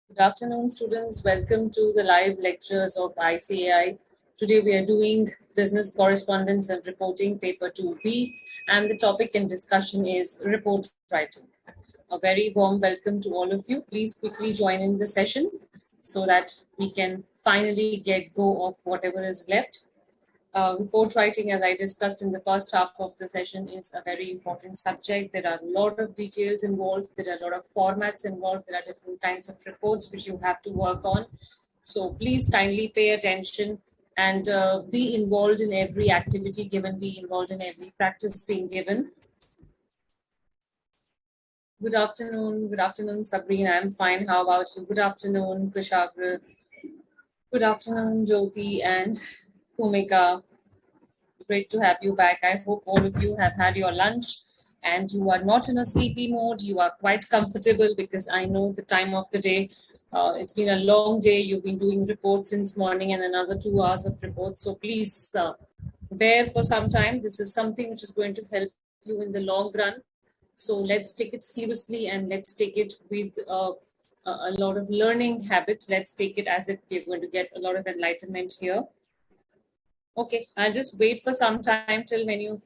Good afternoon, students. Welcome to the live lectures of ICAI. Today we are doing Business Correspondence and Reporting, Paper 2B, and the topic in discussion is report writing. A very warm welcome to all of you. Please quickly join in the session so that we can finally get go of whatever is left. Report writing, as I discussed in the first half of the session, is a very important subject. There are a lot of details involved. There are a lot of formats involved. There are different kinds of reports which you have to work on. So please kindly pay attention and be involved in every activity given, be involved in every practice being given. Good afternoon, Sabrina. I'm fine. How about you? Good afternoon, Kushagra. Good afternoon, Jyoti and Bhumika. Great to have you back. I hope all of you have had your lunch and you are not in a sleepy mode. You are quite comfortable because I know the time of the day. It's been a long day. You've been doing reports since morning and another 2 hours of reports. So please bear for some time. This is something which is going to help you in the long run. So let's take it seriously and let's take it with a lot of learning habits. Let's take it as if we're going to get a lot of enlightenment here. Okay, I'll just wait for some time till when you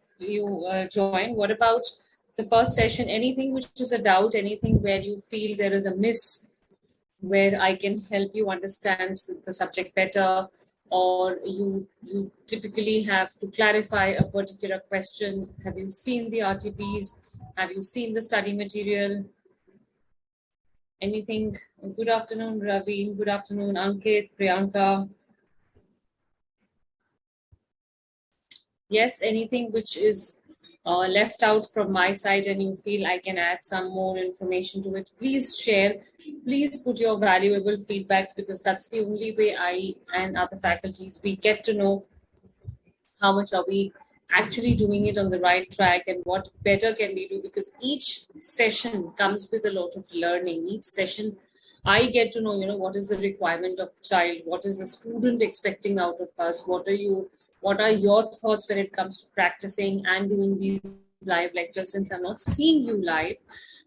join. What about the first session? Anything which is a doubt, anything where you feel there is a miss, where I can help you understand the subject better, or you typically have to clarify a particular question. Have you seen the RTPs? Have you seen the study material? Anything? Good afternoon, Ravi. Good afternoon, Ankit, Priyanka. Yes, anything which is left out from my side and you feel I can add some more information to it, please share. Please put your valuable feedbacks because that's the only way I and other faculties, we get to know how much are we actually doing it on the right track and what better can we do, because each session comes with a lot of learning. Each session I get to know, what is the requirement of the child, what is the student expecting out of us, what are your thoughts when it comes to practicing and doing these live lectures. Since I'm not seeing you live,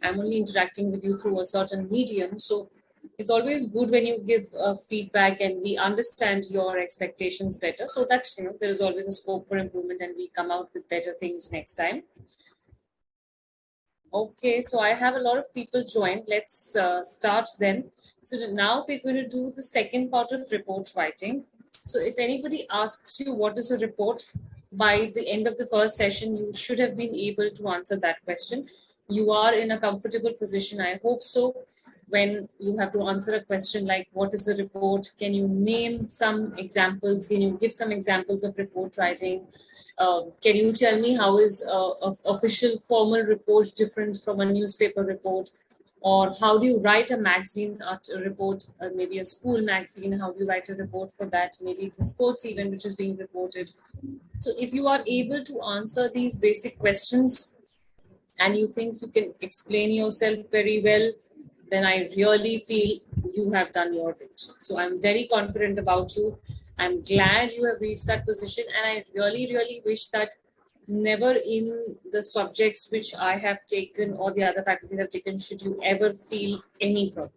I'm only interacting with you through a certain medium. So it's always good when you give feedback and we understand your expectations better, so that there is always a scope for improvement and we come out with better things next time. Okay, so I have a lot of people joined. Let's start then. So now we're going to do the second part of report writing. So if anybody asks you what is a report, by the end of the first session, you should have been able to answer that question. You are in a comfortable position, I hope so, when you have to answer a question like what is a report? Can you name some examples? Can you give some examples of report writing? Can you tell me how is an official formal report different from a newspaper report? Or how do you write a magazine report, maybe a school magazine? How do you write a report for that? Maybe it's a sports event which is being reported. So if you are able to answer these basic questions and you think you can explain yourself very well, then I really feel you have done your bit. So I'm very confident about you. I'm glad you have reached that position, and I really, really wish that never in the subjects which I have taken or the other faculties have taken should you ever feel any problem.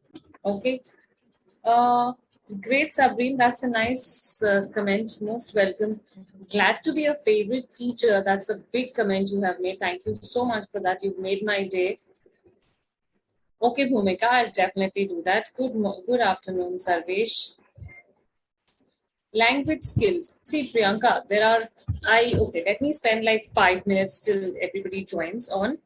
Okay. Great, Sabrine. That's a nice comment. Most welcome. Glad to be a favorite teacher. That's a big comment you have made. Thank you so much for that. You've made my day. Okay, Bhumika, I'll definitely do that. Good afternoon, Sarvesh. Language skills. See, Priyanka, let me spend like 5 minutes till everybody joins on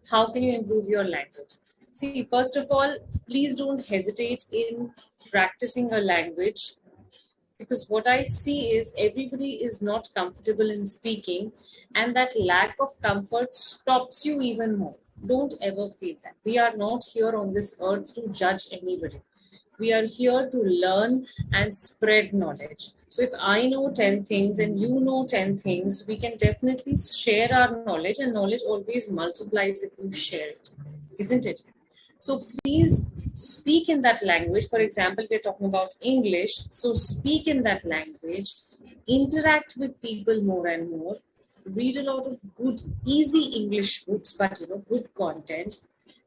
how can you improve your language. See, first of all, please don't hesitate in practicing a language, because what I see is everybody is not comfortable in speaking, and that lack of comfort stops you even more. Don't ever feel that. We are not here on this earth to judge anybody. We are here to learn and spread knowledge. So if I know 10 things and you know 10 things, we can definitely share our knowledge, and knowledge always multiplies if you share it, isn't it? So please speak in that language. For example, we're talking about English. So speak in that language, interact with people more and more, read a lot of good, easy English books, but good content.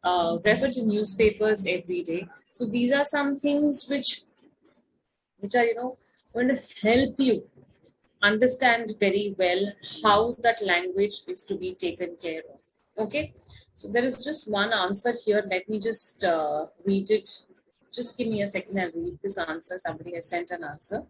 refer to newspapers every day. So these are some things which are, going to help you understand very well how that language is to be taken care of. Okay, so there is just one answer here. Let me just read it. Just give me a second. I'll read this answer. Somebody has sent an answer.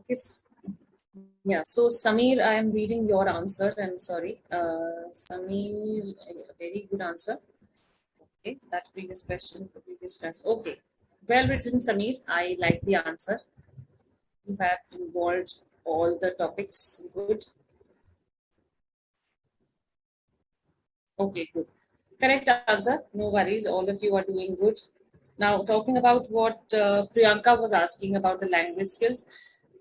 Okay. Yeah, so Samir, I am reading your answer. I'm sorry. Samir, a very good answer. Okay, that previous question, the previous question. Okay, well written, Samir. I like the answer. You have involved all the topics. Good. Okay, good. Correct answer. No worries. All of you are doing good. Now, talking about what Priyanka was asking about the language skills,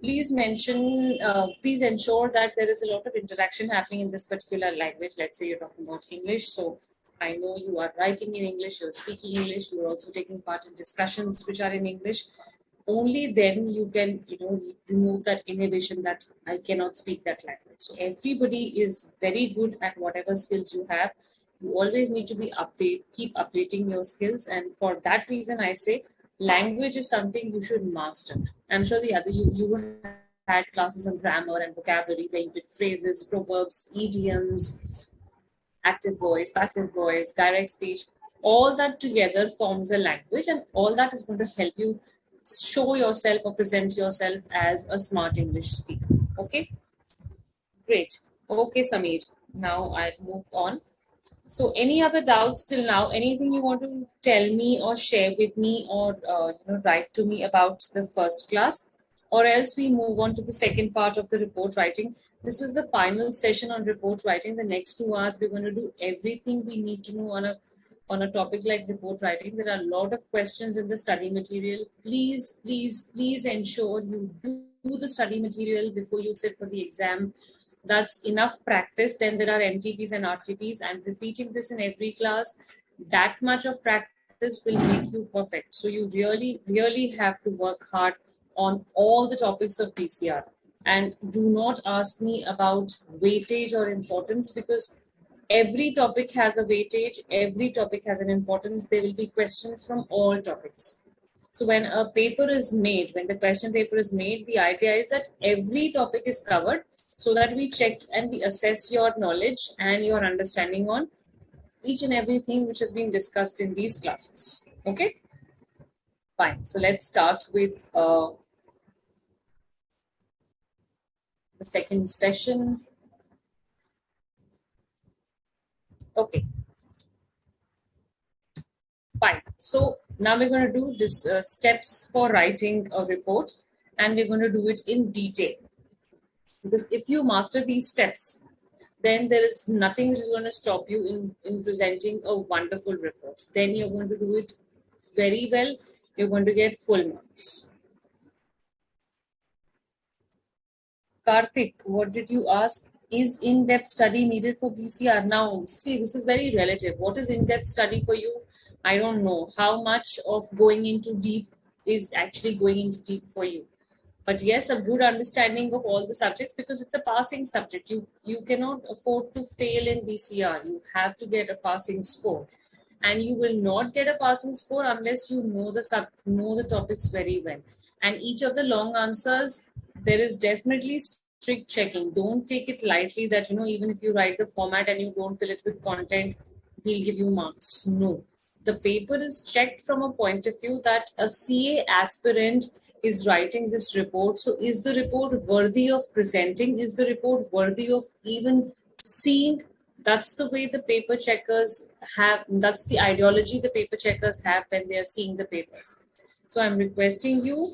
please ensure that there is a lot of interaction happening in this particular language. Let's say you're talking about English. So I know you are writing in English, you're speaking English, you're also taking part in discussions which are in English. Only then you can, remove that inhibition that I cannot speak that language. So everybody is very good at whatever skills you have. You always need to keep updating your skills, and for that reason I say language is something you should master. I'm sure the other you would have had classes on grammar and vocabulary where you did phrases, proverbs, idioms, active voice, passive voice, direct speech. All that together forms a language, and all that is going to help you show yourself or present yourself as a smart English speaker. Okay, great. Okay, Samir. Now I'll move on. So, any other doubts till now? Anything you want to tell me or share with me, or write to me about the first class, or else we move on to the second part of the report writing. This is the final session on report writing. The next 2 hours, we're going to do everything we need to know on a topic like report writing. There are a lot of questions in the study material. Please, please, please ensure you do the study material before you sit for the exam. That's enough practice. Then there are MTPs and RTPs. I'm repeating this in every class. That much of practice will make you perfect. So you really, really have to work hard on all the topics of BCR. And do not ask me about weightage or importance, because every topic has a weightage, every topic has an importance. There will be questions from all topics. So when a paper is made, when the question paper is made, the idea is that every topic is covered so that we check and we assess your knowledge and your understanding on each and everything which has been discussed in these classes. Okay, fine. So let's start with the second session. Okay, fine. So now we're going to do this steps for writing a report, and we're going to do it in detail. Because if you master these steps, then there is nothing which is going to stop you in presenting a wonderful report. Then you're going to do it very well. You're going to get full marks. Karthik, what did you ask? Is in-depth study needed for BCR? Now, see, this is very relative. What is in-depth study for you? I don't know. How much of going into deep is actually going into deep for you? But yes, a good understanding of all the subjects, because it's a passing subject. You cannot afford to fail in BCR. You have to get a passing score, and you will not get a passing score unless you know the topics very well. And each of the long answers, there is definitely strict checking. Don't take it lightly that even if you write the format and you don't fill it with content, we'll give you marks. No, the paper is checked from a point of view that a CA aspirant is writing this report. So is the report worthy of presenting? Is the report worthy of even seeing? That's the way the paper checkers have, that's the ideology the paper checkers have when they are seeing the papers. So I'm requesting you,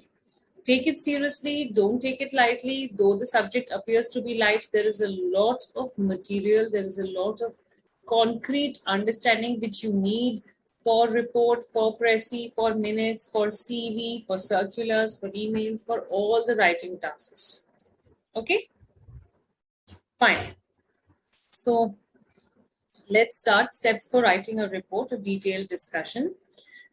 take it seriously, don't take it lightly. Though the subject appears to be light, there is a lot of material, there is a lot of concrete understanding which you need for report, for pressy, for minutes, for CV, for circulars, for emails, for all the writing tasks. Okay, fine. So let's start steps for writing a report, a detailed discussion.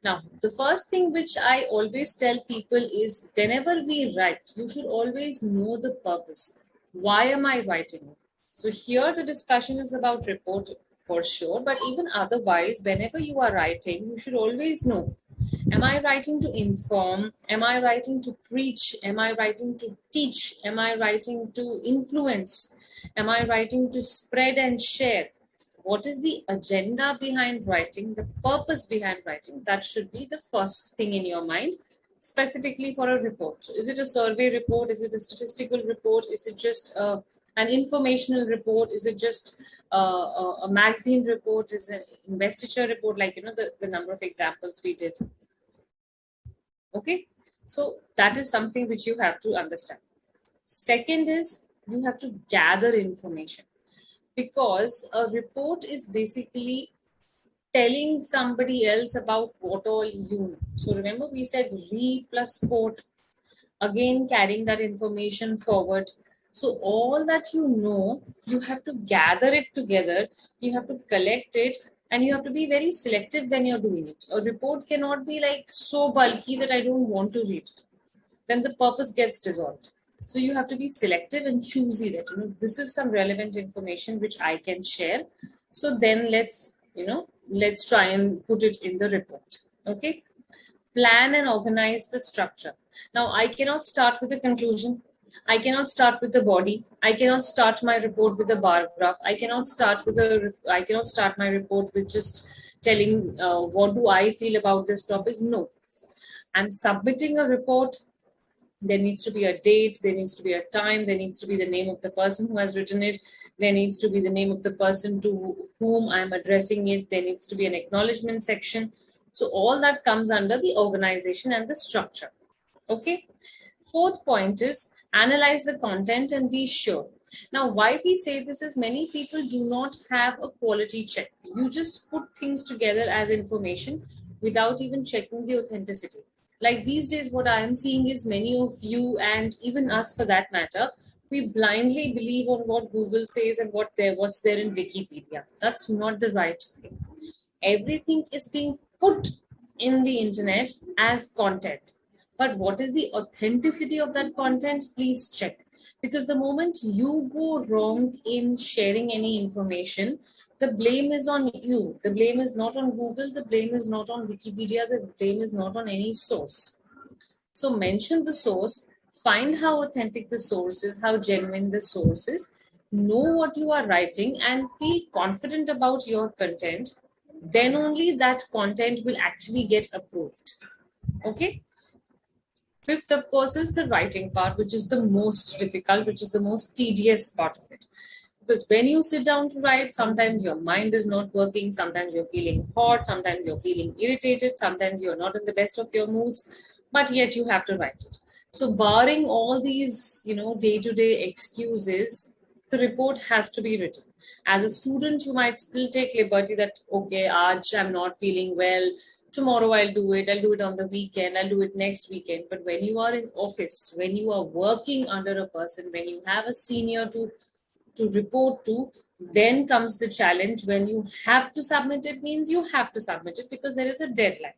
Now, the first thing which I always tell people is whenever we write, you should always know the purpose. Why am I writing it? So here the discussion is about report for sure, but even otherwise, whenever you are writing, you should always know, am I writing to inform? Am I writing to preach? Am I writing to teach? Am I writing to influence? Am I writing to spread and share? What is the agenda behind writing, the purpose behind writing? That should be the first thing in your mind, specifically for a report. So is it a survey report? Is it a statistical report? Is it just an informational report? Is it just a magazine report? Is it an investiture report? Like, the number of examples we did. Okay, so that is something which you have to understand. Second is you have to gather information, because a report is basically telling somebody else about what all you know. So remember we said read plus quote, again carrying that information forward. So all that you know, you have to gather it together, you have to collect it, and you have to be very selective when you're doing it. A report cannot be like so bulky that I don't want to read it. Then the purpose gets dissolved. So you have to be selective and choosy that, this is some relevant information which I can share. So then let's try and put it in the report. Okay. Plan and organize the structure. Now I cannot start with the conclusion. I cannot start with the body. I cannot start my report with a bar graph. I cannot start my report with just telling what do I feel about this topic. No. I'm submitting a report. There needs to be a date, there needs to be a time, there needs to be the name of the person who has written it, there needs to be the name of the person to whom I'm addressing it, there needs to be an acknowledgement section. So all that comes under the organization and the structure. Okay. Fourth point is analyze the content and be sure. Now, why we say this is many people do not have a quality check. You just put things together as information without even checking the authenticity. Like these days, what I am seeing is many of you and even us for that matter, we blindly believe on what Google says and what's there in Wikipedia. That's not the right thing. Everything is being put in the internet as content. But what is the authenticity of that content? Please check. Because the moment you go wrong in sharing any information, the blame is on you. The blame is not on Google. The blame is not on Wikipedia. The blame is not on any source. So mention the source, find how authentic the source is, how genuine the source is, know what you are writing and feel confident about your content. Then only that content will actually get approved. Okay. Fifth, of course, is the writing part, which is the most difficult, which is the most tedious part of it. Because when you sit down to write, sometimes your mind is not working, sometimes you're feeling hot, sometimes you're feeling irritated, sometimes you're not in the best of your moods, but yet you have to write it. So barring all these, day-to-day excuses, the report has to be written. As a student, you might still take liberty that, okay, Aaj, I'm not feeling well, tomorrow I'll do it on the weekend, I'll do it next weekend. But when you are in office, when you are working under a person, when you have a senior to report to, then comes the challenge. When you have to submit it, means you have to submit it because there is a deadline.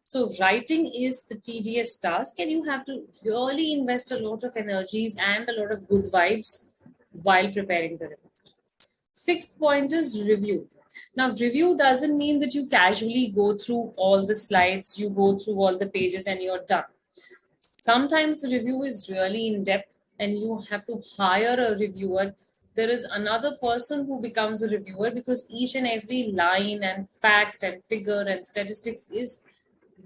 So writing is the tedious task and you have to really invest a lot of energies and a lot of good vibes while preparing the report. Sixth point is review. Now, review doesn't mean that you casually go through all the slides, you go through all the pages and you're done. Sometimes the review is really in depth and you have to hire a reviewer. There is another person who becomes a reviewer because each and every line and fact and figure and statistics is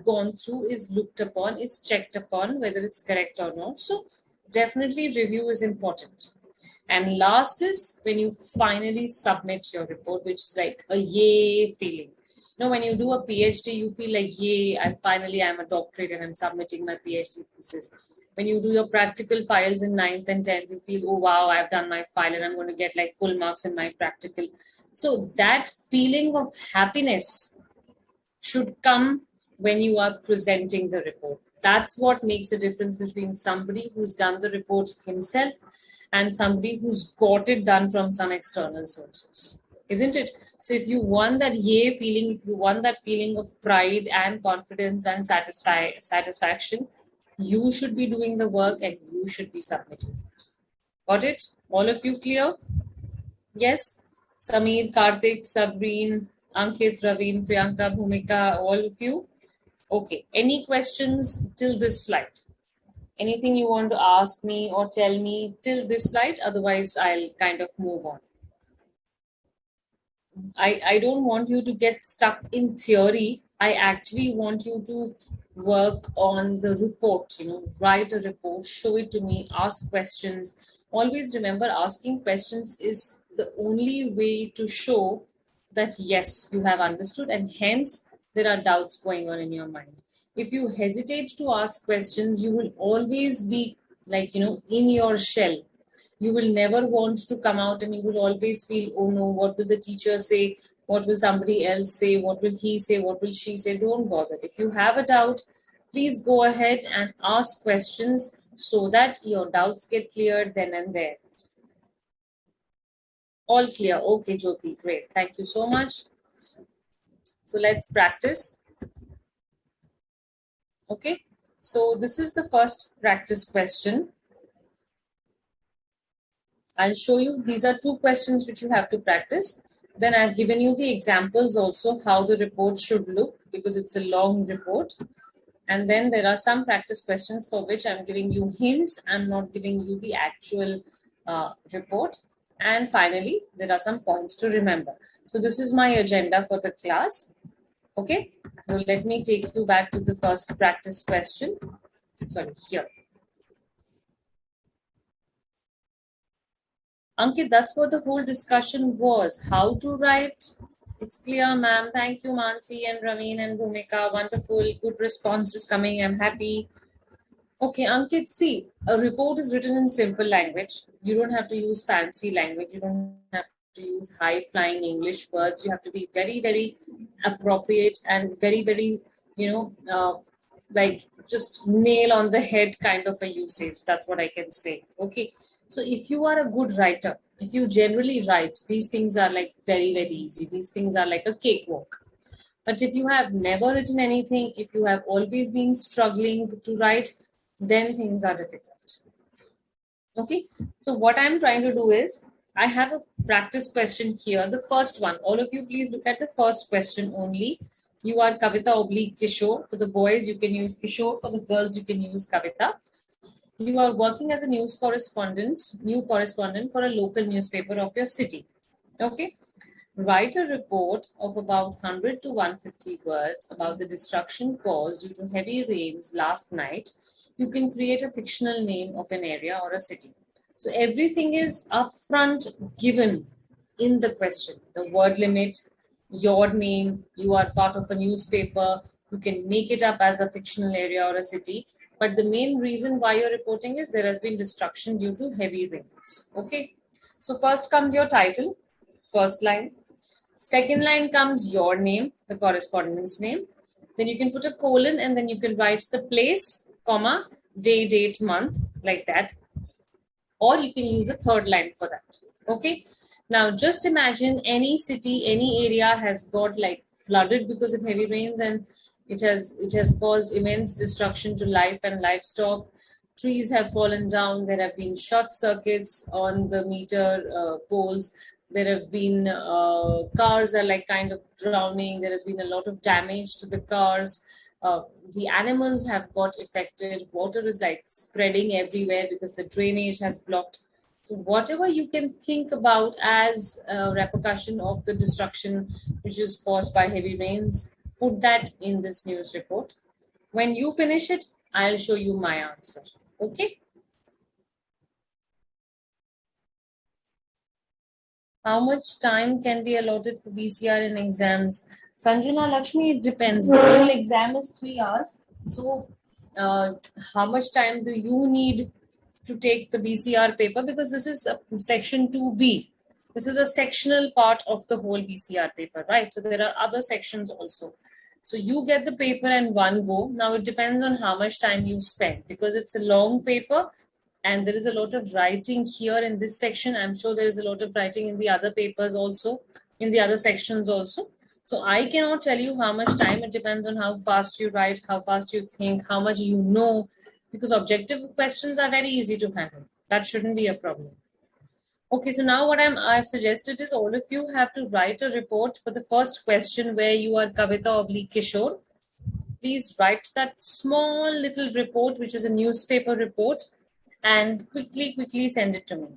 gone through, is looked upon, is checked upon, whether it's correct or not. So definitely review is important. And last is when you finally submit your report, which is like a yay feeling. When you do a PhD, you feel like, yay, I'm a doctorate and I'm submitting my PhD thesis. When you do your practical files in 9th and 10th, you feel, oh, wow, I've done my file and I'm going to get like full marks in my practical. So that feeling of happiness should come when you are presenting the report. That's what makes a difference between somebody who's done the report himself and somebody who's got it done from some external sources, isn't it? So if you want that yay feeling, if you want that feeling of pride and confidence and satisfaction, you should be doing the work and you should be submitting it. Got it? All of you clear? Yes? Sameer, Karthik, Sabreen, Ankit, Raveen, Priyanka, Bhumika, all of you? Okay. Any questions till this slide? Anything you want to ask me or tell me till this slide? Otherwise, I'll kind of move on. I don't want you to get stuck in theory. I actually want you to work on the report, write a report, show it to me, ask questions. Always remember, asking questions is the only way to show that yes, you have understood, and hence there are doubts going on in your mind. If you hesitate to ask questions, you will always be like, in your shell. You will never want to come out, and you will always feel, oh no, what will the teacher say? What will somebody else say? What will he say? What will she say? Don't bother. If you have a doubt, please go ahead and ask questions so that your doubts get cleared then and there. All clear? Okay, Jyoti, great. Thank you so much. So let's practice. Okay, so this is the first practice question. I'll show you. These are 2 questions which you have to practice. Then I've given you the examples also how the report should look, because it's a long report. And then there are some practice questions for which I'm giving you hints. I'm not giving you the actual report. And finally, there are some points to remember. So this is my agenda for the class. Okay, so let me take you back to the first practice question. Sorry, here. Ankit, that's what the whole discussion was. How to write. It's clear, ma'am. Thank you, Mansi and Raveen and Bhumika. Wonderful. Good responses coming. I'm happy. Okay, Ankit, see, a report is written in simple language. You don't have to use fancy language. You don't have to use high-flying English words. You have to be very, very appropriate and very, very, like just nail on the head kind of a usage. That's what I can say. Okay. So if you are a good writer, if you generally write, these things are like very, very easy. These things are like a cakewalk. But if you have never written anything, if you have always been struggling to write, then things are difficult. Okay. So what I'm trying to do is, I have a practice question here. The first one, all of you please look at the first question only. You are Kavita oblique Kishore. For the boys, you can use Kishore. For the girls, you can use Kavita. You are working as a new correspondent for a local newspaper of your city. Okay. Write a report of about 100 to 150 words about the destruction caused due to heavy rains last night. You can create a fictional name of an area or a city. So everything is upfront given in the question. The word limit, your name, you are part of a newspaper, you can make it up as a fictional area or a city. But the main reason why you're reporting is there has been destruction due to heavy rains. Okay. So first comes your title, first line. Second line comes your name, the correspondent's name. Then you can put a colon and then you can write the place, comma, day, date, month, like that. Or you can use a third line for that. Okay. Now just imagine any city, any area has got like flooded because of heavy rains, and it has caused immense destruction to life and livestock. Trees have fallen down. There have been short circuits on the meter poles. There have been cars are like kind of drowning. There has been a lot of damage to the cars. The animals have got affected. Water is like spreading everywhere because the drainage has blocked. So whatever you can think about as a repercussion of the destruction which is caused by heavy rains, put that in this news report. When you finish it, I'll show you my answer. Okay. How much time can be allotted for BCR in exams? Sanjana Lakshmi, it depends. The whole exam is 3 hours. So how much time do you need to take the BCR paper? Because this is section 2B. This is a sectional part of the whole BCR paper, right? So there are other sections also. So you get the paper in one go. Now it depends on how much time you spend, because it's a long paper and there is a lot of writing here in this section. I'm sure there is a lot of writing in the other papers also, in the other sections also. So I cannot tell you how much time. It depends on how fast you write, how fast you think, how much you know, because objective questions are very easy to handle. That shouldn't be a problem. Okay, so now what I've suggested is all of you have to write a report for the first question where you are Kavita oblique Kishore. Please write that small little report, which is a newspaper report, and quickly send it to me.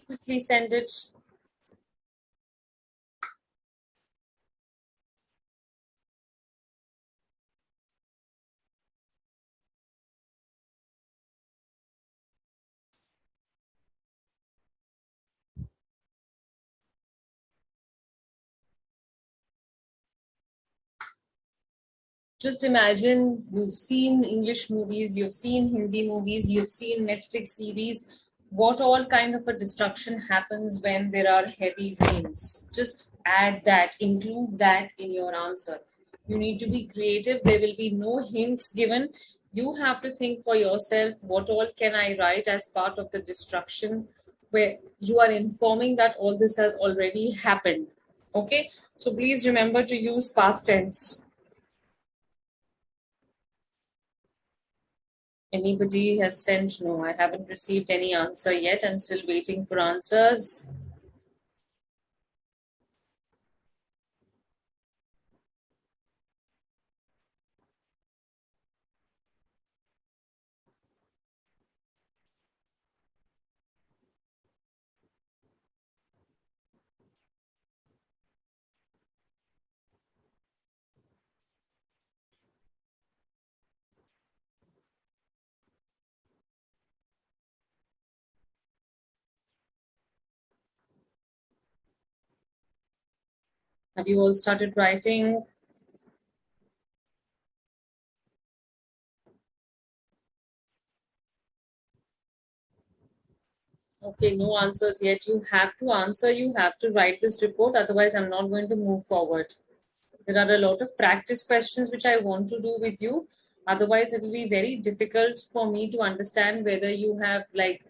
Quickly send it. Just imagine you've seen English movies, you've seen Hindi movies, you've seen Netflix series. What all kind of a destruction happens when there are heavy rains? Just add that, include that in your answer. You need to be creative. There will be no hints given. You have to think for yourself, what all can I write as part of the destruction, where you are informing that all this has already happened. Okay, so please remember to use past tense. Anybody has sent? No, I haven't received any answer yet. I'm still waiting for answers. Have you all started writing? Okay, no answers yet. You have to answer. You have to write this report. Otherwise, I'm not going to move forward. There are a lot of practice questions which I want to do with you. Otherwise, it will be very difficult for me to understand whether you have, like,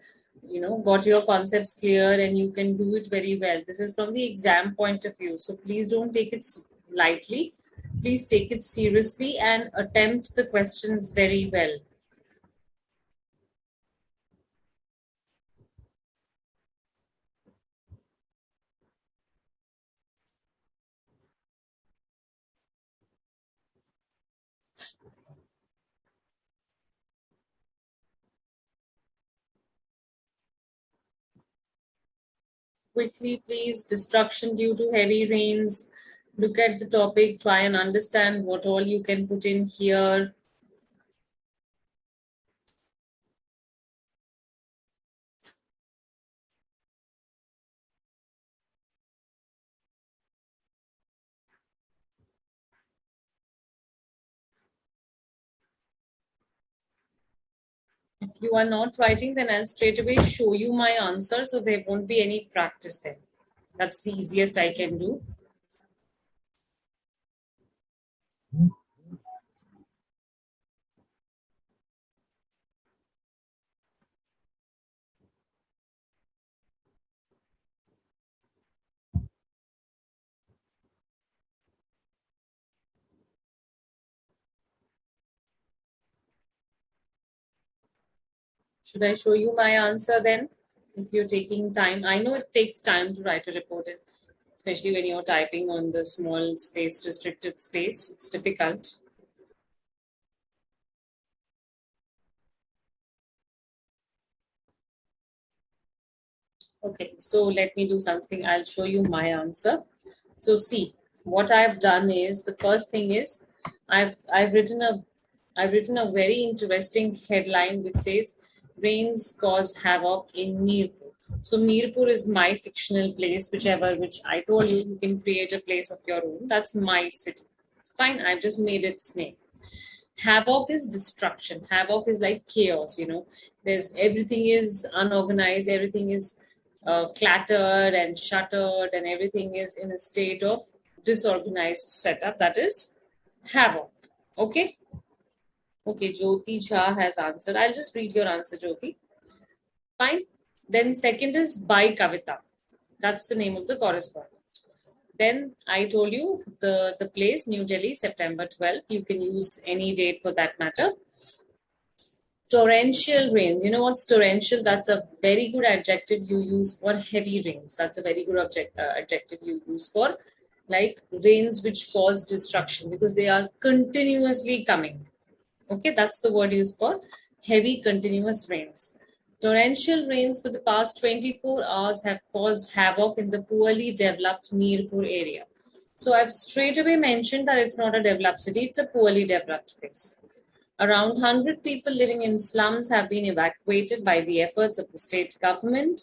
got your concepts clear and you can do it very well. This is from the exam point of view. So please don't take it lightly. Please take it seriously and attempt the questions very well. Quickly, please. Destruction due to heavy rains. Look at the topic, try and understand what all you can put in here. If you are not writing, then I'll straight away show you my answer, so there won't be any practice there. That's the easiest I can do. Should I show you my answer then? If you're taking time, I know it takes time to write a report, especially when you're typing on the small space, restricted space. It's difficult. Okay, so let me do something. I'll show you my answer. So see, what I've done is, the first thing is I've written a very interesting headline which says rains cause havoc in Mirpur. So Mirpur is my fictional place, which I told you, you can create a place of your own. That's my city. Fine, I've just made its name. Havoc is destruction. Havoc is like chaos, There's everything is unorganized, everything is clattered and shuttered, and everything is in a state of disorganized setup. That is havoc. Okay. Okay, Jyoti Jha has answered. I'll just read your answer, Jyoti. Fine. Then second is by Kavita. That's the name of the correspondent. Then I told you the place, New Delhi, September 12th. You can use any date for that matter. Torrential rain. You know what's torrential? That's a very good adjective you use for heavy rains. That's a very good adjective you use for like rains which cause destruction because they are continuously coming. Okay, that's the word used for heavy continuous rains. Torrential rains for the past 24 hours have caused havoc in the poorly developed Mirpur area. So I've straight away mentioned that it's not a developed city, it's a poorly developed place. Around 100 people living in slums have been evacuated by the efforts of the state government.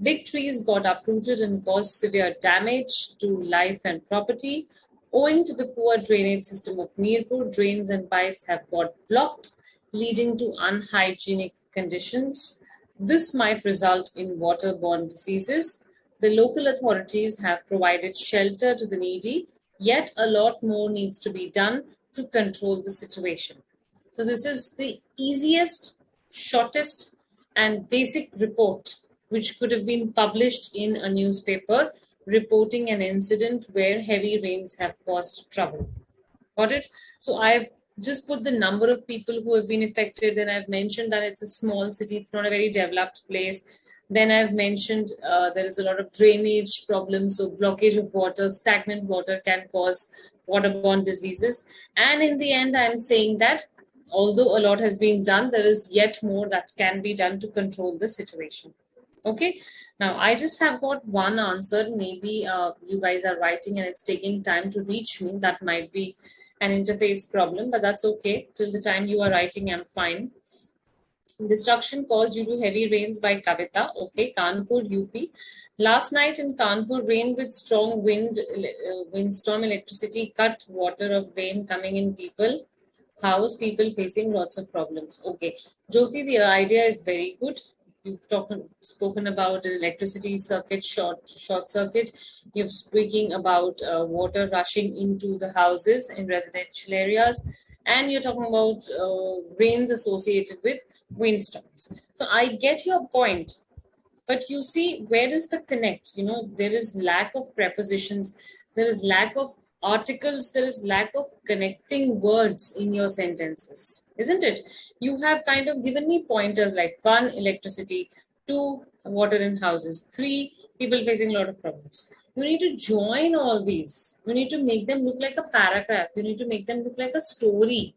Big trees got uprooted and caused severe damage to life and property. Owing to the poor drainage system of Mirpur, drains and pipes have got blocked, leading to unhygienic conditions. This might result in waterborne diseases. The local authorities have provided shelter to the needy, yet a lot more needs to be done to control the situation. So this is the easiest, shortest, and basic report which could have been published in a newspaper reporting an incident where heavy rains have caused trouble. Got it? So I've just put the number of people who have been affected, and I've mentioned that it's a small city, it's not a very developed place. Then I've mentioned there is a lot of drainage problems, so blockage of water, stagnant water can cause waterborne diseases. And in the end, I'm saying that although a lot has been done, there is yet more that can be done to control the situation. Okay, now I just have got one answer. Maybe you guys are writing and it's taking time to reach me. That might be an interface problem, but that's okay. Till the time you are writing, I'm fine. Destruction caused due to heavy rains by Kavita. Okay, Kanpur, UP. Last night in Kanpur, rain with strong windstorm electricity cut water of rain coming in house, people facing lots of problems. Okay, Jyoti, the idea is very good. You've spoken about electricity circuit, short circuit. You've speaking about water rushing into the houses in residential areas, and you're talking about rains associated with windstorms. So I get your point, but you see, where is the connect? There is lack of prepositions, there is lack of articles, there is lack of connecting words in your sentences, isn't it? You have kind of given me pointers like 1, electricity, 2, water in houses, 3, people facing a lot of problems. You need to join all these. You need to make them look like a paragraph. You need to make them look like a story.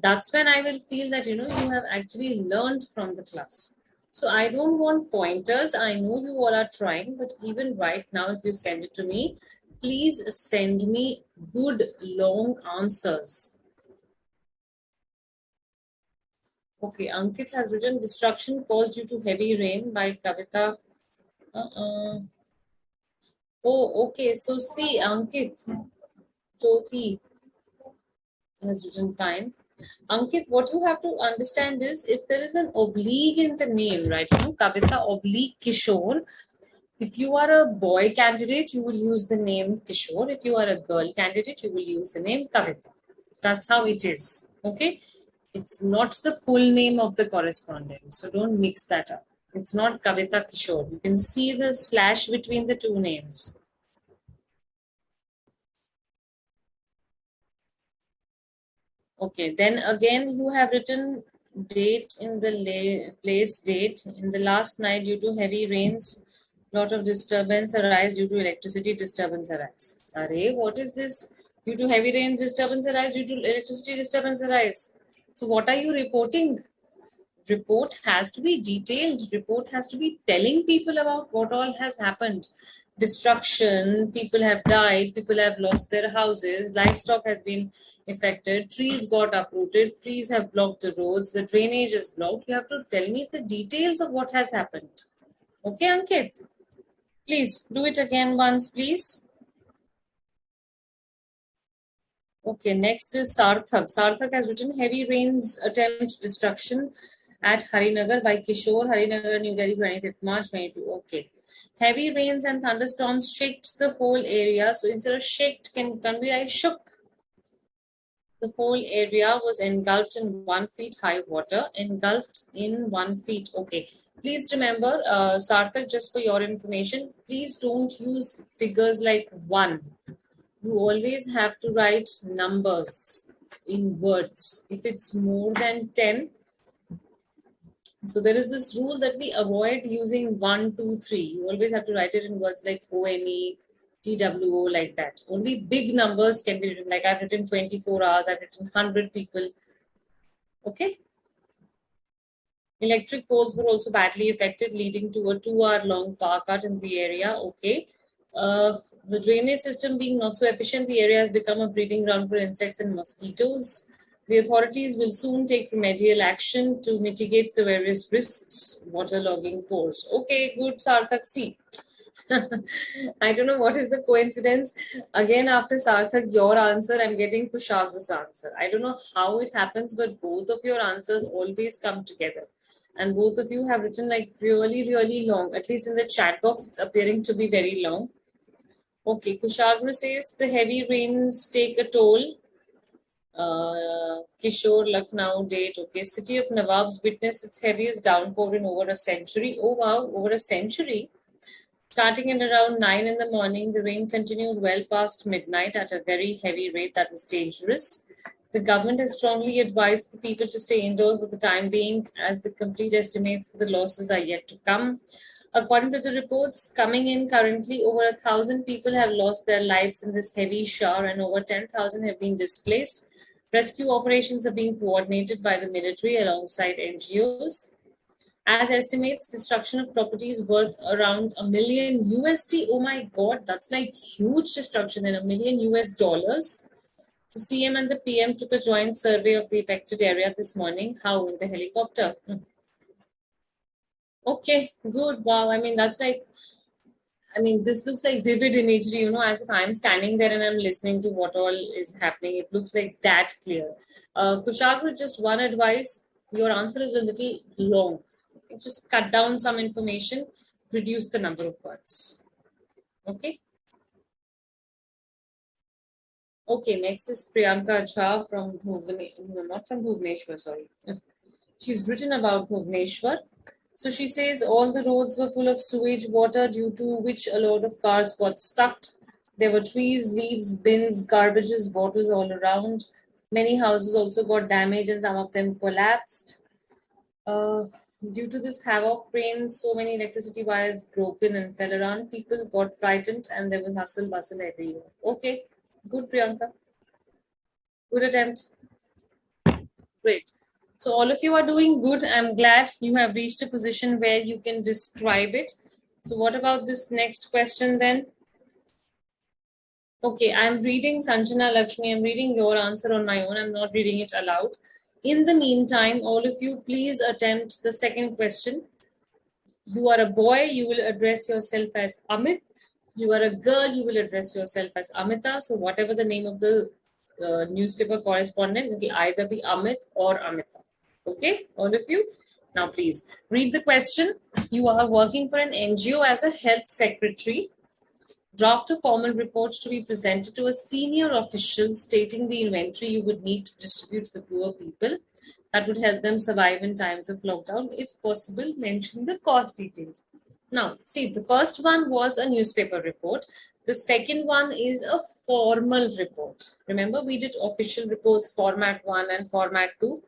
That's when I will feel that, you have actually learned from the class. So I don't want pointers. I know you all are trying, but even right now, if you send it to me, please send me good long answers. Okay, Ankit has written destruction caused due to heavy rain by Kavita. Oh, okay. So see, Ankit, Jyoti has written fine. Ankit, what you have to understand is if there is an oblique in the name, right? Kavita oblique Kishore. If you are a boy candidate, you will use the name Kishore. If you are a girl candidate, you will use the name Kavita. That's how it is. Okay. It's not the full name of the correspondent. So don't mix that up. It's not Kavita Kishore. You can see the slash between the two names. Okay, then again, you have written date in the place date. In the last night, due to heavy rains, lot of disturbance arise due to electricity disturbance arise. Array, what is this? Due to heavy rains, disturbance arise due to electricity disturbance arise. So what are you reporting? Report has to be detailed. Report has to be telling people about what all has happened. Destruction, people have died, people have lost their houses, livestock has been affected, trees got uprooted, trees have blocked the roads, the drainage is blocked. You have to tell me the details of what has happened. Okay, Ankit? Please do it again once, please. Okay, next is Sarthak. Sarthak has written heavy rains attempt destruction at Harinagar by Kishore, Harinagar, New Delhi, 25th March 22. Okay. Heavy rains and thunderstorms shaked the whole area. So instead of shaked, can be like shook. The whole area was engulfed in 1 feet high water. Engulfed in 1 feet. Okay. Please remember, Sarthak, just for your information, please don't use figures like 1. You always have to write numbers in words. If it's more than 10, so there is this rule that we avoid using 1, 2, 3. You always have to write it in words like ONE, TWO, like that. Only big numbers can be written. Like I've written 24 hours, I've written 100 people. Okay. Electric poles were also badly affected, leading to a 2-hour long power cut in the area. Okay. The drainage system being not so efficient, the area has become a breeding ground for insects and mosquitoes. The authorities will soon take remedial action to mitigate the various risks, waterlogging pores. Okay, good, Sarthak. See, I don't know what is the coincidence. Again, after Sarthak, your answer, I'm getting Kushagra's answer. I don't know how it happens, but both of your answers always come together. And both of you have written like really, really long. At least in the chat box, it's appearing to be very long. Okay, Kushagra says the heavy rains take a toll. Kishore, Lucknow date. Okay, city of Nawabs witnessed its heaviest downpour in over a century. Oh wow, over a century. Starting at around 9 in the morning, the rain continued well past midnight at a very heavy rate that was dangerous. The government has strongly advised the people to stay indoors for the time being, as the complete estimates for the losses are yet to come. According to the reports coming in currently, over 1,000 people have lost their lives in this heavy shower and over 10,000 have been displaced. Rescue operations are being coordinated by the military alongside NGOs. As estimates, destruction of properties worth around a million USD. Oh my God, that's like huge destruction in $1 million. The CM and the PM took a joint survey of the affected area this morning. How? In the helicopter. Okay, good. Wow. I mean, that's like, I mean, this looks like vivid imagery, as if I'm standing there and I'm listening to what all is happening. It looks like that clear. Kushagra, just one advice. Your answer is a little long. Okay, just cut down some information, reduce the number of words. Okay. Okay, next is Priyanka Jha from Bhubaneswar, no, not from Bhubaneswar, sorry. She's written about Bhubaneswar. So she says all the roads were full of sewage water, due to which a lot of cars got stuck. There were trees, leaves, bins, garbages, bottles all around. Many houses also got damaged and some of them collapsed. Uh, Due to this havoc rain, so many electricity wires broken and fell around. People got frightened and there was hustle bustle everywhere. Okay, good, Priyanka. Good attempt. Great. So all of you are doing good. I'm glad you have reached a position where you can describe it. So what about this next question then? Okay, I'm reading Sanjana Lakshmi. I'm reading your answer on my own. I'm not reading it aloud. In the meantime, all of you, please attempt the second question. You are a boy, you will address yourself as Amit. You are a girl, you will address yourself as Amita. So whatever the name of the newspaper correspondent, it will either be Amit or Amita. Okay, all of you. Now please read the question. You are working for an NGO as a health secretary. Draft a formal report to be presented to a senior official stating the inventory you would need to distribute to the poor people that would help them survive in times of lockdown. If possible, mention the cost details. Now, see, the first one was a newspaper report. The second one is a formal report. Remember, we did official reports format 1 and format 2.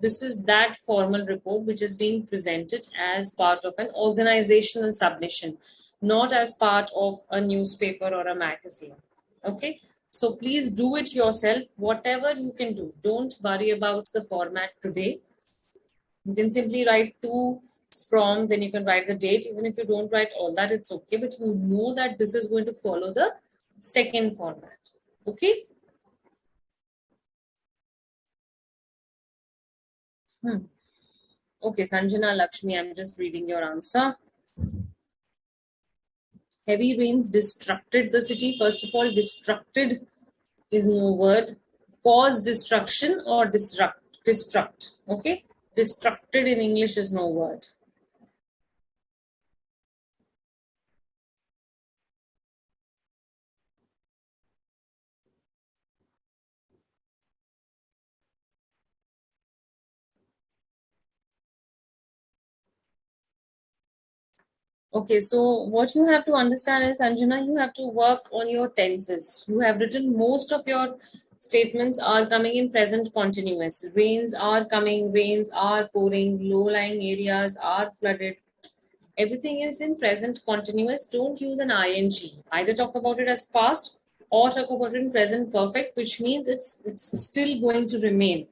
This is that formal report which is being presented as part of an organizational submission, not as part of a newspaper or a magazine. Okay, so please do it yourself, whatever you can do. Don't worry about the format today. You can simply write to, from, then you can write the date. Even if you don't write all that, it's okay, but you know that this is going to follow the second format. Okay. Okay, Sanjana Lakshmi, I'm just reading your answer. Heavy rains destructed the city. First of all, destructed is no word. Cause destruction or destruct. Okay. Destructed in English is no word. Okay, so what you have to understand is, Anjana, you have to work on your tenses. You have written most of your statements are coming in present continuous. Rains are coming, rains are pouring, low-lying areas are flooded. Everything is in present continuous. Don't use an ing. Either talk about it as past or talk about it in present perfect, which means it's still going to remain.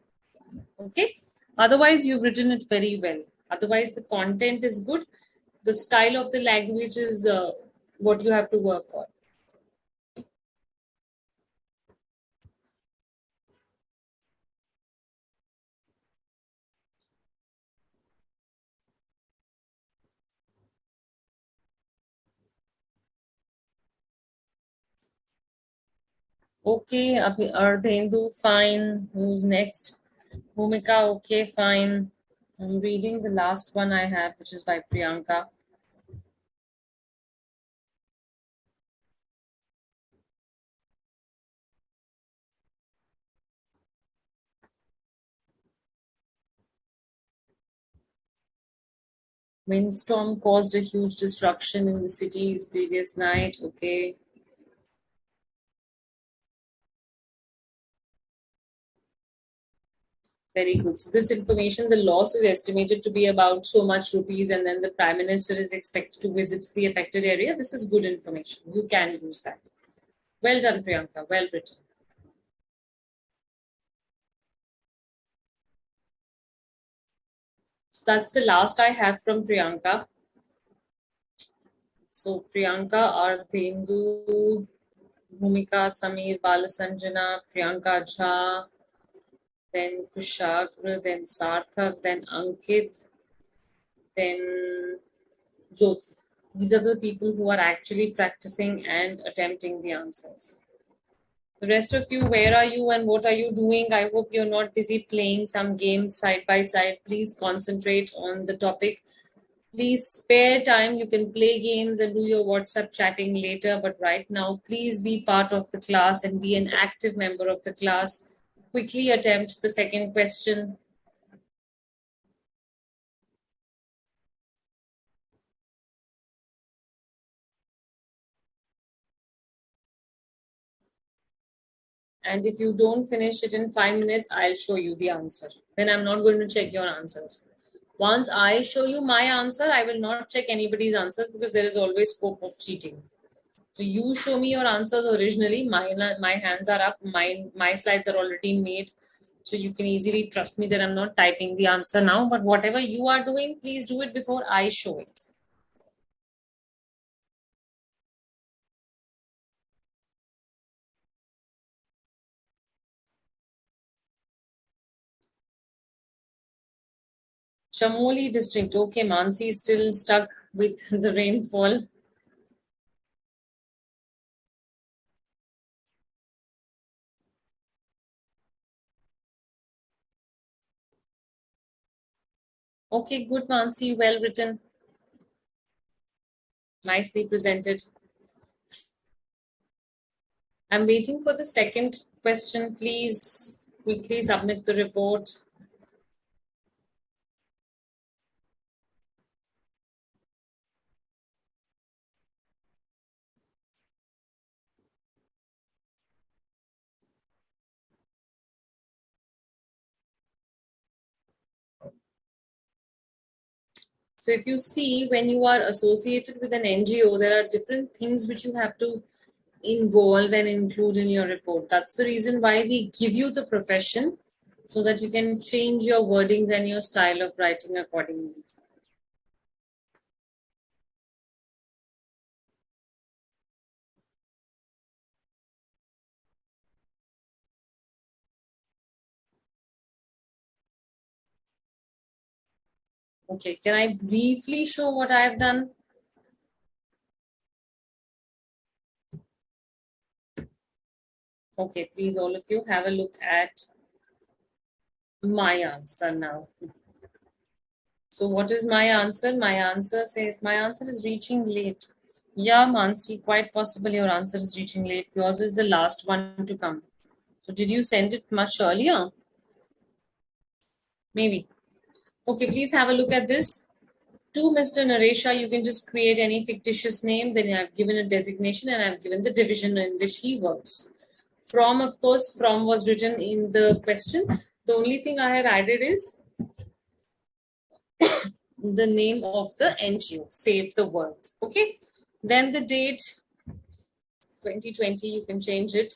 Okay. Otherwise, you've written it very well. Otherwise, the content is good. The style of the language is what you have to work on. Okay, Ardhendu, fine. Who's next? Bhumika, okay, fine. I'm reading the last one I have, which is by Priyanka. Windstorm caused a huge destruction in the cities previous night. Okay, very good. So this information, the loss is estimated to be about so much rupees, and then the Prime Minister is expected to visit the affected area. This is good information. You can use that. Well done, Priyanka. Well written. So that's the last I have from Priyanka. So Priyanka, Ardhendu, Bhumika, Samir, Balasanjana, Priyanka Jha, then Kushagra, then Sarthak, then Ankit, then Jyoti. These are the people who are actually practicing and attempting the answers. The rest of you, where are you and what are you doing? I hope you're not busy playing some games side by side. Please concentrate on the topic. Please spare time. You can play games and do your WhatsApp chatting later, but right now, please be part of the class and be an active member of the class. Quickly attempt the second question. And if you don't finish it in 5 minutes, I'll show you the answer. Then I'm not going to check your answers. Once I show you my answer, I will not check anybody's answers because there is always scope of cheating. So you show me your answers originally. My hands are up. My slides are already made. So you can easily trust me that I'm not typing the answer now. But whatever you are doing, please do it before I show it. Chamoli district. Okay, Mansi is still stuck with the rainfall. Okay, good, Mansi. Well written. Nicely presented. I'm waiting for the second question. Please quickly submit the report. So if you see, when you are associated with an NGO, there are different things which you have to involve and include in your report. That's the reason why we give you the profession so that you can change your wordings and your style of writing accordingly. Okay, can I briefly show what I have done? Okay, please all of you have a look at my answer now. So what is my answer? My answer is reaching late. Yeah, Mansi, quite possible your answer is reaching late. Yours is the last one to come. So did you send it much earlier? Maybe. Okay, please have a look at this. To Mr. Naresha, you can just create any fictitious name. Then I've given a designation and I've given the division in which he works. From, of course, from was written in the question. The only thing I have added is the name of the NGO, Save the World. Okay. Then the date, 2020, you can change it.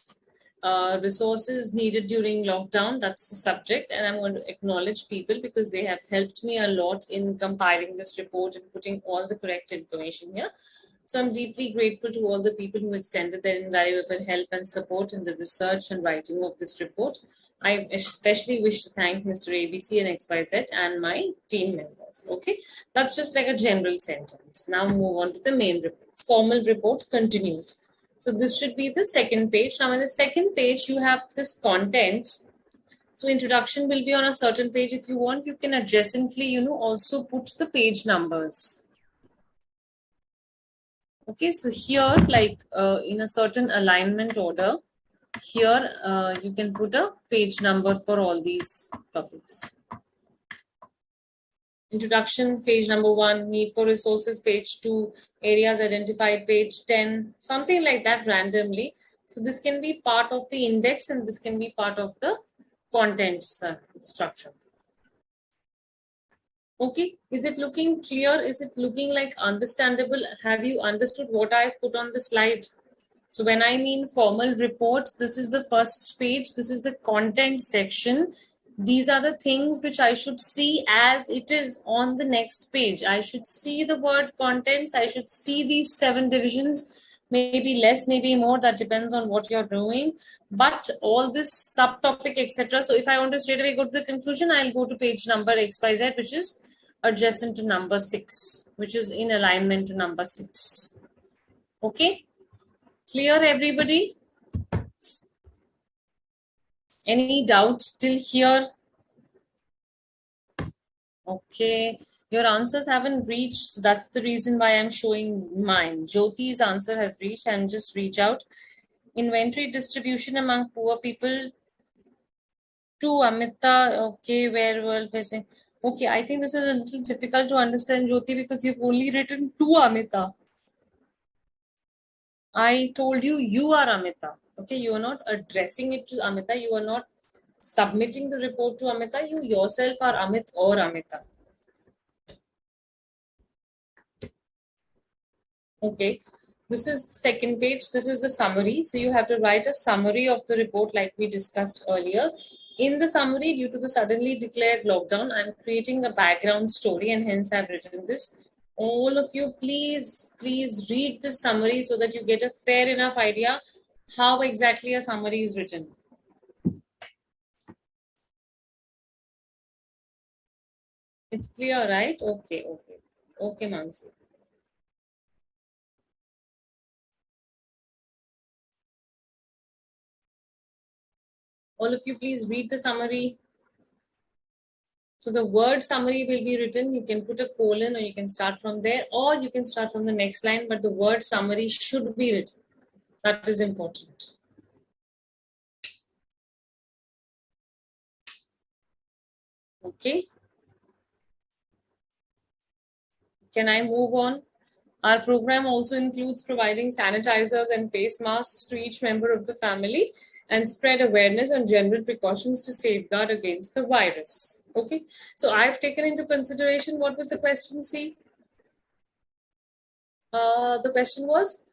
Resources needed during lockdown, that's the subject. And I'm going to acknowledge people because they have helped me a lot in compiling this report and putting all the correct information here. So I'm deeply grateful to all the people who extended their invaluable help and support in the research and writing of this report. I especially wish to thank Mr. ABC and XYZ and my team members. Okay, that's just like a general sentence. Now move on to the main report. Formal report continued. So this should be the second page. Now in the second page, you have this content. So introduction will be on a certain page. If you want, you can adjacently, also put the page numbers. Okay, so here, like in a certain alignment order, here you can put a page number for all these topics. Introduction, page number 1, need for resources, page 2, areas identified, page 10, something like that randomly. So this can be part of the index and this can be part of the content structure. Okay, is it looking clear? Is it looking like understandable? Have you understood what I've put on the slide? So when I mean formal report, this is the first page. This is the content section. These are the things which I should see as it is on the next page. I should see the word contents. I should see these 7 divisions, maybe less, maybe more. That depends on what you're doing. But all this subtopic, etc. So if I want to straight away go to the conclusion, I'll go to page number XYZ, which is adjacent to number 6, which is in alignment to number 6. Okay. Clear, everybody? Any doubts till here? Okay, your answers haven't reached. That's the reason why I'm showing mine. Jyoti's answer has reached, and just reach out. Inventory distribution among poor people to Amita. Okay, where world facing. Okay, I think this is a little difficult to understand, Jyoti, because you've only written to Amita. I told you, you are Amita. Okay, you are not addressing it to Amita. You are not submitting the report to Amita. You yourself are Amit or Amita. Okay, this is the second page. This is the summary. So you have to write a summary of the report like we discussed earlier. In the summary, due to the suddenly declared lockdown, I'm creating a background story and hence I've written this. All of you, please read this summary so that you get a fair enough idea how exactly a summary is written. It's clear, right? Okay. Okay, Mansi. All of you, please read the summary. So the word summary will be written. You can put a colon or you can start from there or you can start from the next line, but the word summary should be written. That is important. Okay. Can I move on? Our program also includes providing sanitizers and face masks to each member of the family and spread awareness on general precautions to safeguard against the virus. Okay. So I've taken into consideration, what was the question, C? The question was,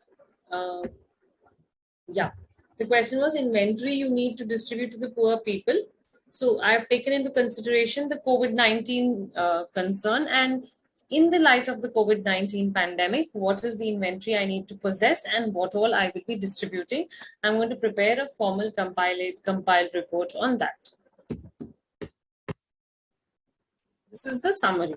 the question was inventory you need to distribute to the poor people. So I have taken into consideration the COVID-19 concern, and in the light of the COVID-19 pandemic, what is the inventory I need to possess and what all I will be distributing. I'm going to prepare a formal compiled report on that. This is the summary.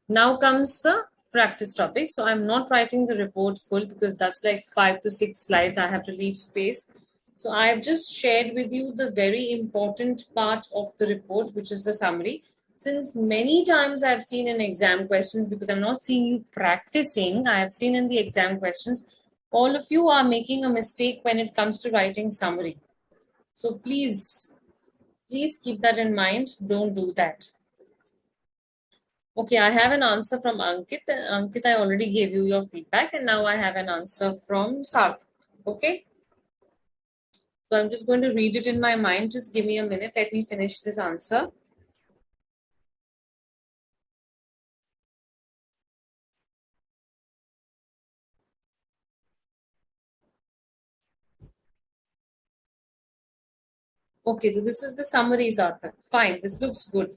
Now comes the practice topic. So I'm not writing the report full because that's like 5 to 6 slides. I have to leave space. So I've just shared with you the very important part of the report, which is the summary. Since many times I've seen in exam questions, because I'm not seeing you practicing, I have seen in the exam questions, all of you are making a mistake when it comes to writing summary. So please keep that in mind. Don't do that. Okay, I have an answer from Ankit. Ankit, I already gave you your feedback, and now I have an answer from Sarth. Okay. So I'm just going to read it in my mind. Just give me a minute. Let me finish this answer. Okay, so this is the summary, Sarthak. Fine, this looks good.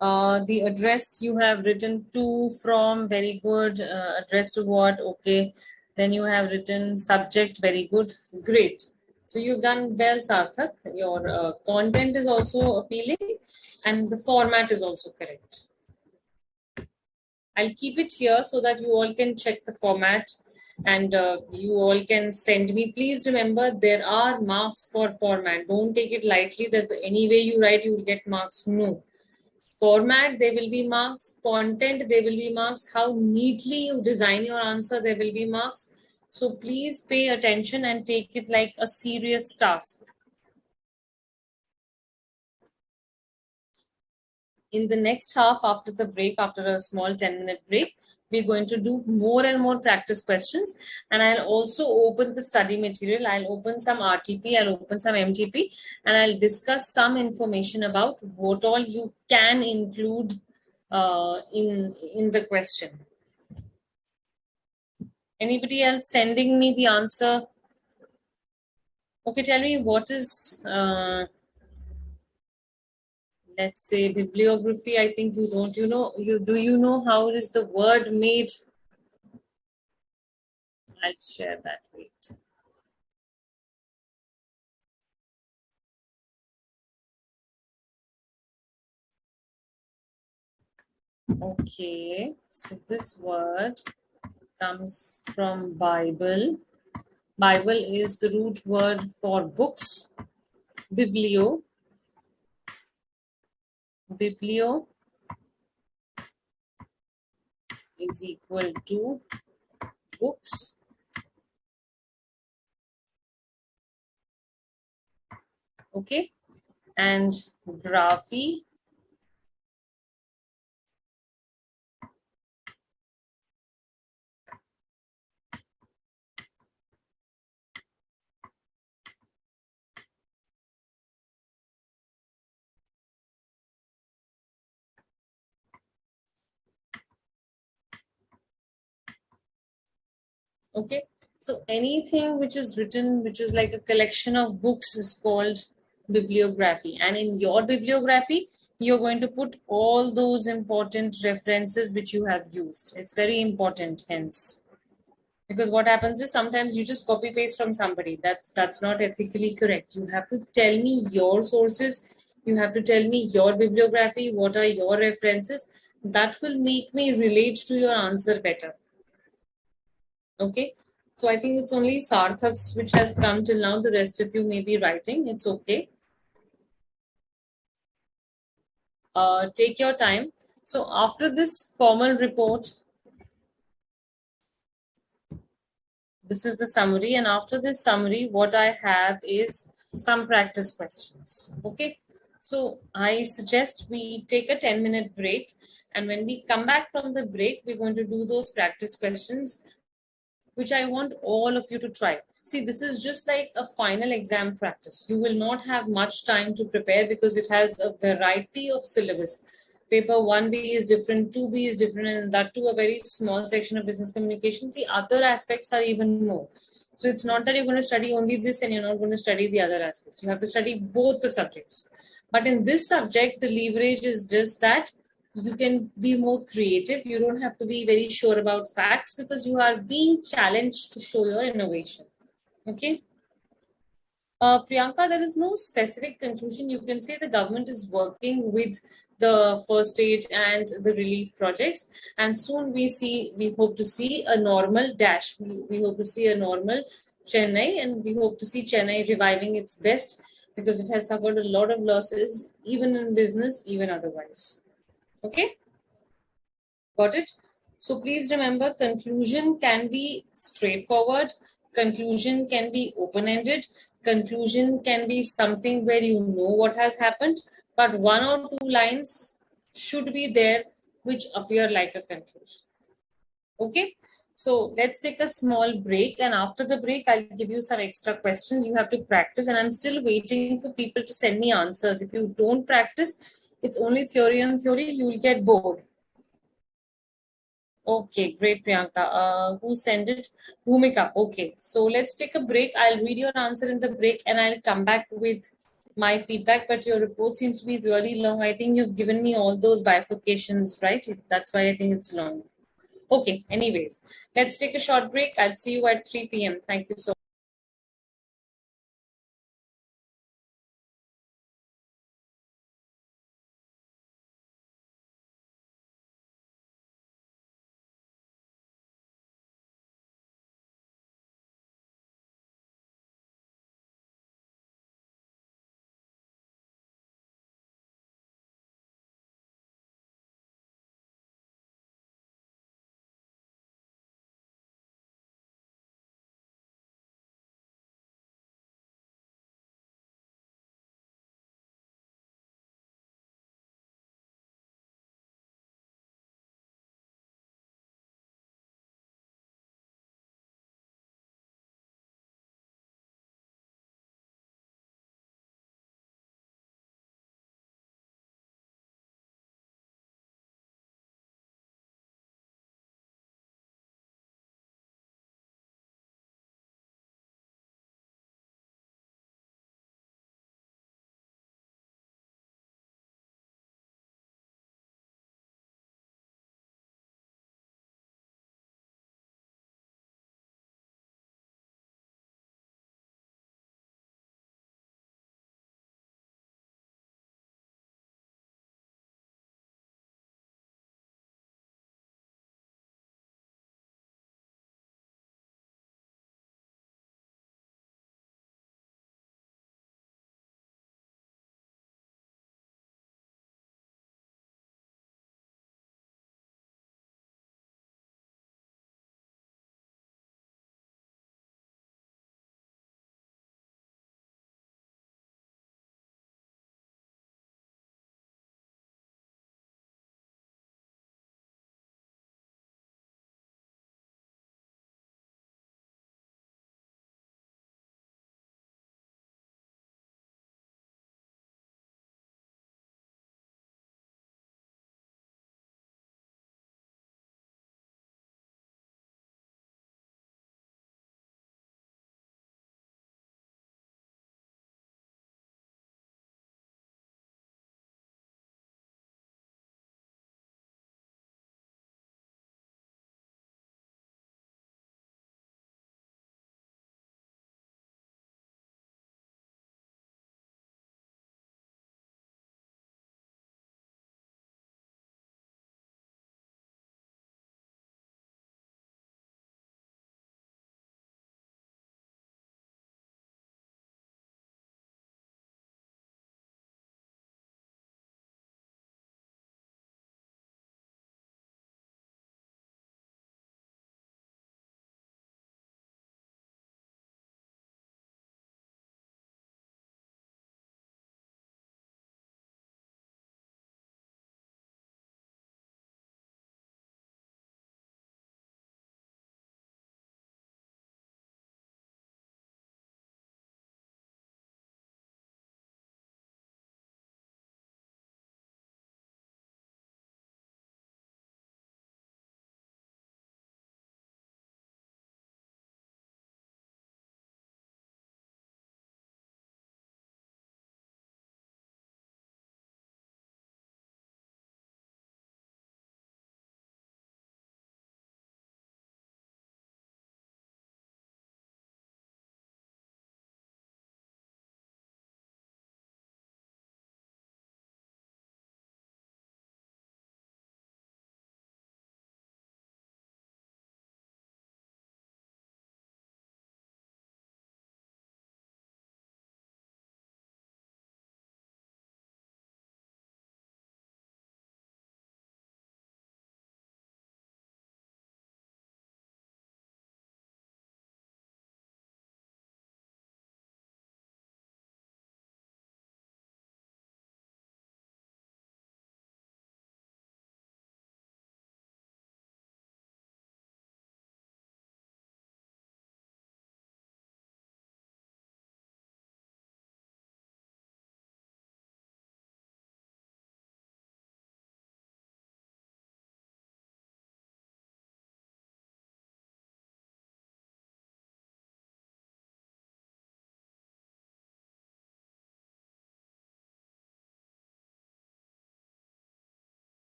The address you have written to, from, very good. Address to what? Okay. Then you have written subject, very good. Great. So you've done well, Sarthak. Your content is also appealing and the format is also correct. I'll keep it here so that you all can check the format and you all can send me. Please remember, there are marks for format. Don't take it lightly that any way you write, you will get marks. No. Format, there will be marks. Content, there will be marks. How neatly you design your answer, there will be marks. So please pay attention and take it like a serious task. In the next half, after the break, after a small 10-minute break, we're going to do more and more practice questions. And I'll also open the study material. I'll open some RTP, I'll open some MTP, and I'll discuss some information about what all you can include in the question. Anybody else sending me the answer? Okay, tell me what is, let's say, bibliography. I think you don't. Do you know how is the word made? I'll share that. Wait. Okay, so this word comes from Bible. Bible is the root word for books. Biblio. Biblio is equal to books. Okay, and graphy okay. So anything which is written, which is like a collection of books, is called bibliography. And in your bibliography, you're going to put all those important references which you have used. It's very important, hence. Because what happens is sometimes you just copy paste from somebody. That's not ethically correct. You have to tell me your sources. You have to tell me your bibliography. What are your references? That will make me relate to your answer better. Okay. So I think it's only Sarthak's which has come till now. The rest of you may be writing. It's okay. Take your time. So after this formal report, this is the summary. And after this summary, what I have is some practice questions. Okay. So I suggest we take a 10-minute break. And when we come back from the break, we're going to do those practice questions, which I want all of you to try. See, this is just like a final exam practice. You will not have much time to prepare because it has a variety of syllabus. Paper 1B is different, 2B is different, and that too a very small section of business communication. See, other aspects are even more. So it's not that you're going to study only this and you're not going to study the other aspects. You have to study both the subjects. But in this subject, the leverage is just that you can be more creative. You don't have to be very sure about facts because you are being challenged to show your innovation. Okay. Priyanka, there is no specific conclusion. You can say the government is working with the first stage and the relief projects, and soon we hope to see a normal dash. We hope to see a normal Chennai, and we hope to see Chennai reviving its best because it has suffered a lot of losses, even in business, even otherwise. Okay, got it? So please remember, conclusion can be straightforward, conclusion can be open ended, conclusion can be something where you know what has happened, but one or two lines should be there which appear like a conclusion. Okay, so let's take a small break, and after the break, I'll give you some extra questions you have to practice. And I'm still waiting for people to send me answers. If you don't practice, it's only theory and theory, you will get bored. Okay, great, Priyanka. Who sent it? Bhumika. Okay, so let's take a break. I'll read your answer in the break and I'll come back with my feedback. But your report seems to be really long. I think you've given me all those bifurcations, right? That's why I think it's long. Okay, anyways, let's take a short break. I'll see you at 3 p.m. Thank you so much.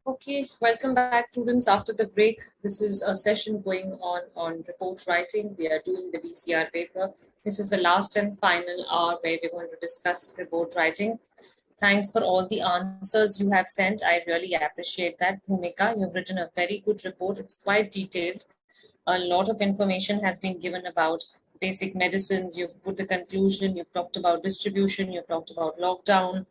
Okay, welcome back, students. After the break, this is a session going on report writing. We are doing the BCR paper. This is the last and final hour where we're going to discuss report writing. Thanks for all the answers you have sent. I really appreciate that. Bhumika, you've written a very good report. It's quite detailed. A lot of information has been given about basic medicines. You've put the conclusion. You've talked about distribution. You've talked about lockdown.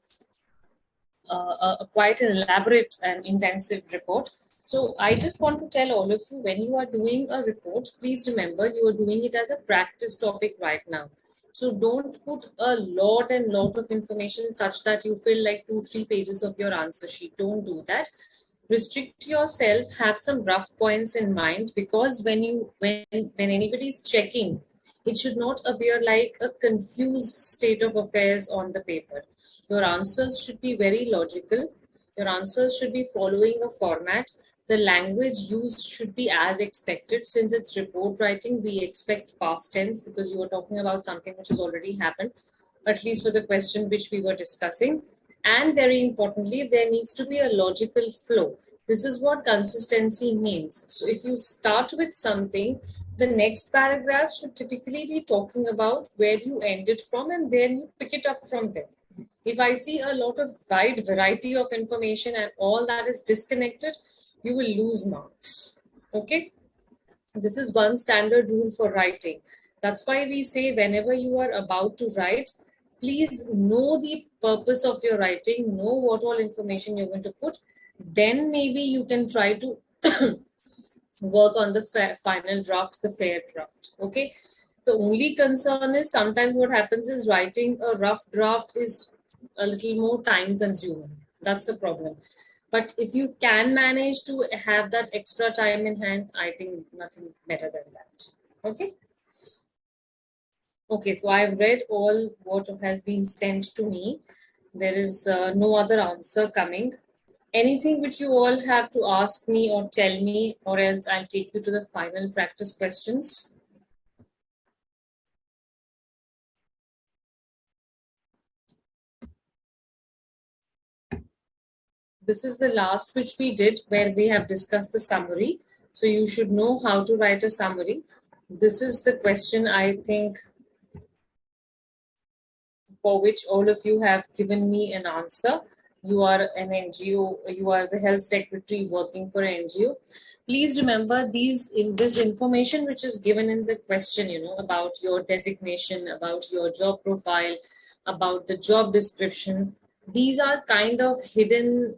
Quite an elaborate and intensive report. So I just want to tell all of you, when you are doing a report, please remember you are doing it as a practice topic right now. So don't put a lot and lot of information such that you fill like 2-3 pages of your answer sheet. Don't do that. Restrict yourself, have some rough points in mind, because when anybody is checking, it should not appear like a confused state of affairs on the paper. Your answers should be very logical. Your answers should be following a format. The language used should be as expected. Since it's report writing, we expect past tense because you are talking about something which has already happened, at least for the question which we were discussing. And very importantly, there needs to be a logical flow. This is what consistency means. So if you start with something, the next paragraph should typically be talking about where you ended from, and then you pick it up from there. If I see a lot of wide variety of information and all that is disconnected, you will lose marks. Okay? This is one standard rule for writing. That's why we say whenever you are about to write, please know the purpose of your writing, know what all information you're going to put. Then maybe you can try to work on the final draft, the fair draft. Okay. The only concern is sometimes what happens is writing a rough draft is a little more time consuming. That's a problem. But if you can manage to have that extra time in hand, I think nothing better than that. Okay. Okay, so I've read all what has been sent to me. There is no other answer coming. Anything which you all have to ask me or tell me, or else I'll take you to the final practice questions. This is the last which we did, where we have discussed the summary. So you should know how to write a summary. This is the question, I think, for which all of you have given me an answer. You are an NGO, you are the health secretary working for an NGO. Please remember this information which is given in the question, about your designation, about your job profile, about the job description. These are kind of hidden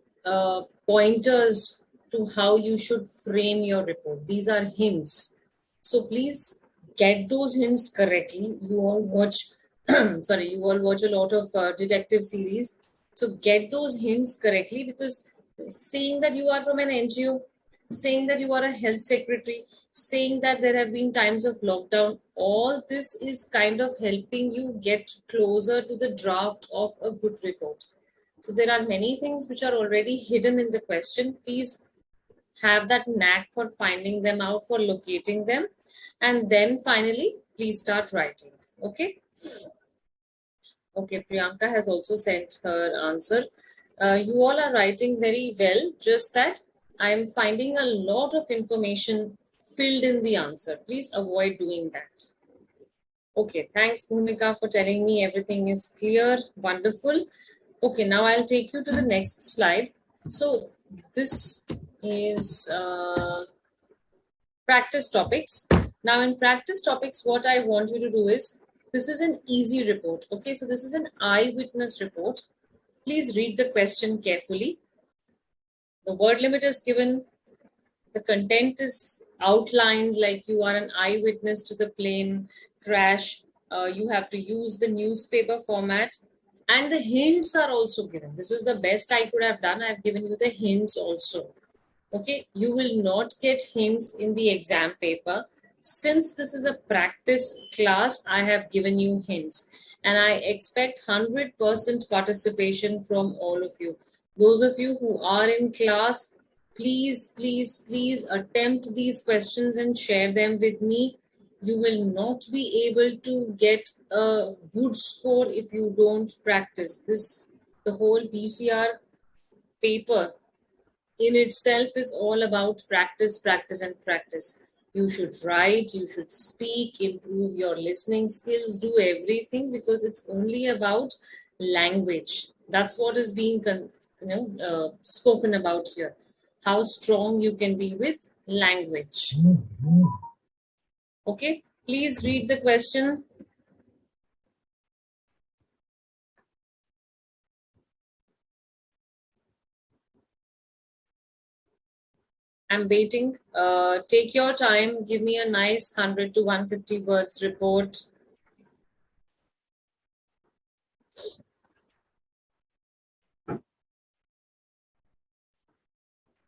pointers to how you should frame your report. These are hints. So please get those hints correctly. You all watch you all watch a lot of detective series. So get those hints correctly, because saying that you are from an NGO, saying that you are a health secretary, saying that there have been times of lockdown, all this is kind of helping you get closer to the draft of a good report. So there are many things which are already hidden in the question. Please have that knack for finding them out, for locating them, and then finally, please start writing. Okay. Okay, Priyanka has also sent her answer. You all are writing very well, just that I'm finding a lot of information filled in the answer. Please avoid doing that. Okay, thanks, Bhumika, for telling me everything is clear. Wonderful. Okay, now I'll take you to the next slide. So this is practice topics. Now in practice topics, what I want you to do is, this is an easy report. Okay, so this is an eyewitness report. Please read the question carefully. The word limit is given. The content is outlined, like you are an eyewitness to the plane crash. You have to use the newspaper format. And the hints are also given. This is the best I could have done. I've given you the hints also. Okay, you will not get hints in the exam paper. Since this is a practice class, I have given you hints. And I expect 100% participation from all of you. Those of you who are in class, please, please, please attempt these questions and share them with me. You will not be able to get a good score if you don't practice this. The whole BCR paper in itself is all about practice, practice, and practice. You should write, you should speak, improve your listening skills, do everything, because it's only about language. That's what is being spoken about here. How strong you can be with language. Okay, please read the question. I'm waiting. Take your time. Give me a nice 100 to 150 words report.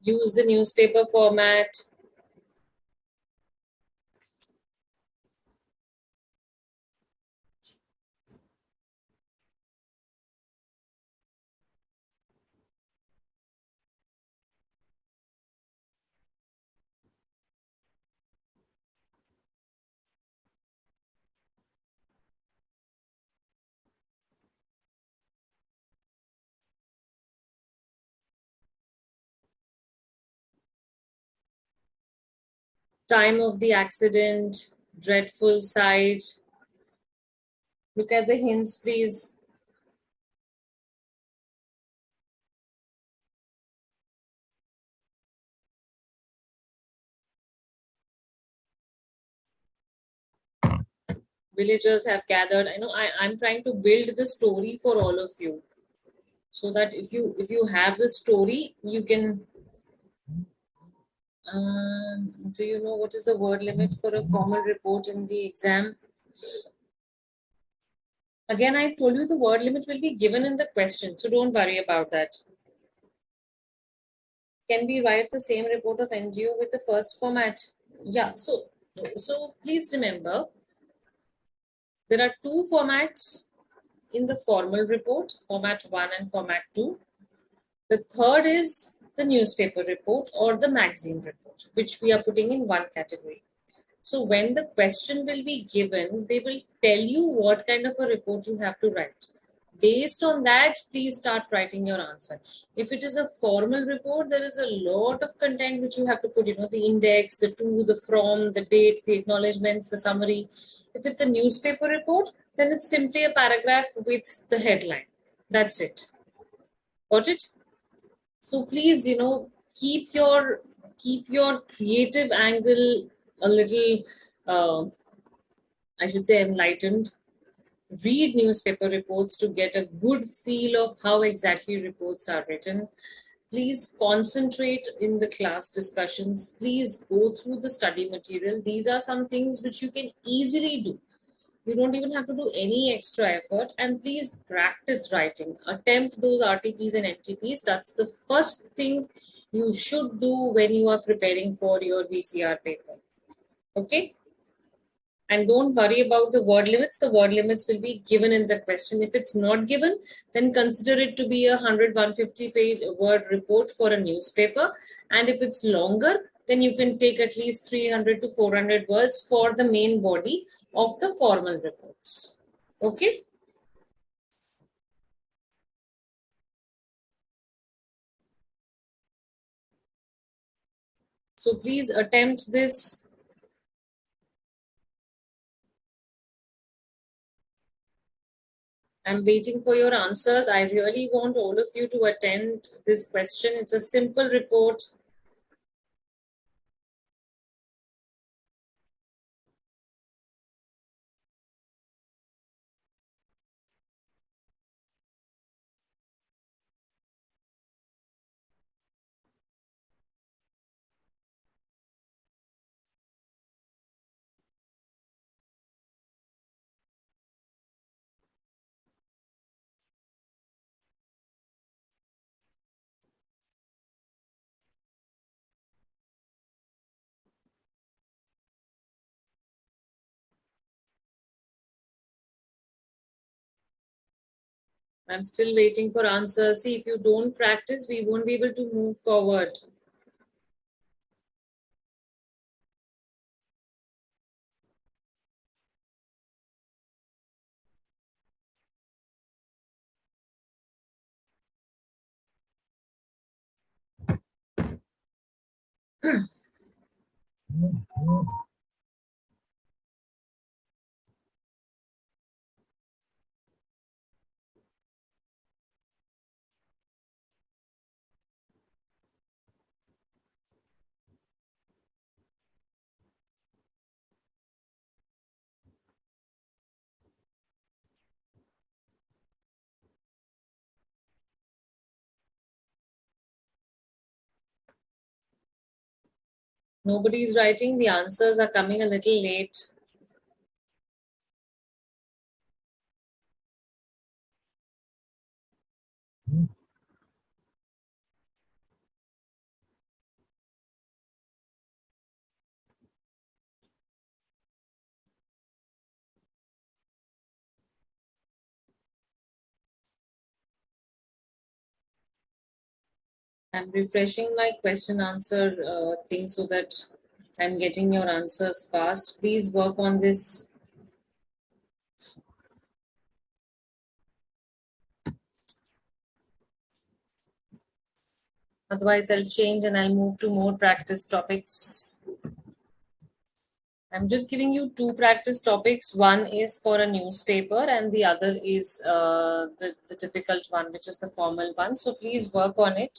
Use the newspaper format. Time of the accident. Dreadful sight. Look at the hints, please. Villagers have gathered. I know I'm trying to build the story for all of you, so that if you have the story, you can. Do you know what is the word limit for a formal report in the exam? Again, I told you the word limit will be given in the question, so don't worry about that. Can we write the same report of NGO with the first format? Yeah, so please remember, there are two formats in the formal report, format 1 and format 2. The third is the newspaper report or the magazine report, which we are putting in one category. So when the question will be given, they will tell you what kind of a report you have to write. Based on that, please start writing your answer. If it is a formal report, there is a lot of content which you have to put, the index, the to, the from, the date, the acknowledgements, the summary. If it's a newspaper report, then it's simply a paragraph with the headline. That's it. Got it? So please, keep your creative angle a little, I should say, enlightened. Read newspaper reports to get a good feel of how exactly reports are written. Please concentrate in the class discussions. Please go through the study material. These are some things which you can easily do. You don't even have to do any extra effort. And please practice writing. Attempt those RTPs and MTPs. That's the first thing you should do when you are preparing for your BCR paper. Okay? And don't worry about the word limits. The word limits will be given in the question. If it's not given, then consider it to be a 100, 150 page word report for a newspaper. And if it's longer, then you can take at least 300 to 400 words for the main body of the formal reports. Okay? So please attempt this. I'm waiting for your answers. I really want all of you to attend this question. It's a simple report. I'm still waiting for answers. See, if you don't practice, we won't be able to move forward. Nobody's writing. The answers are coming a little late. I'm refreshing my question answer thing so that I'm getting your answers fast. Please work on this. Otherwise, I'll change and I'll move to more practice topics. I'm just giving you two practice topics. One is for a newspaper and the other is the difficult one, which is the formal one. So please work on it.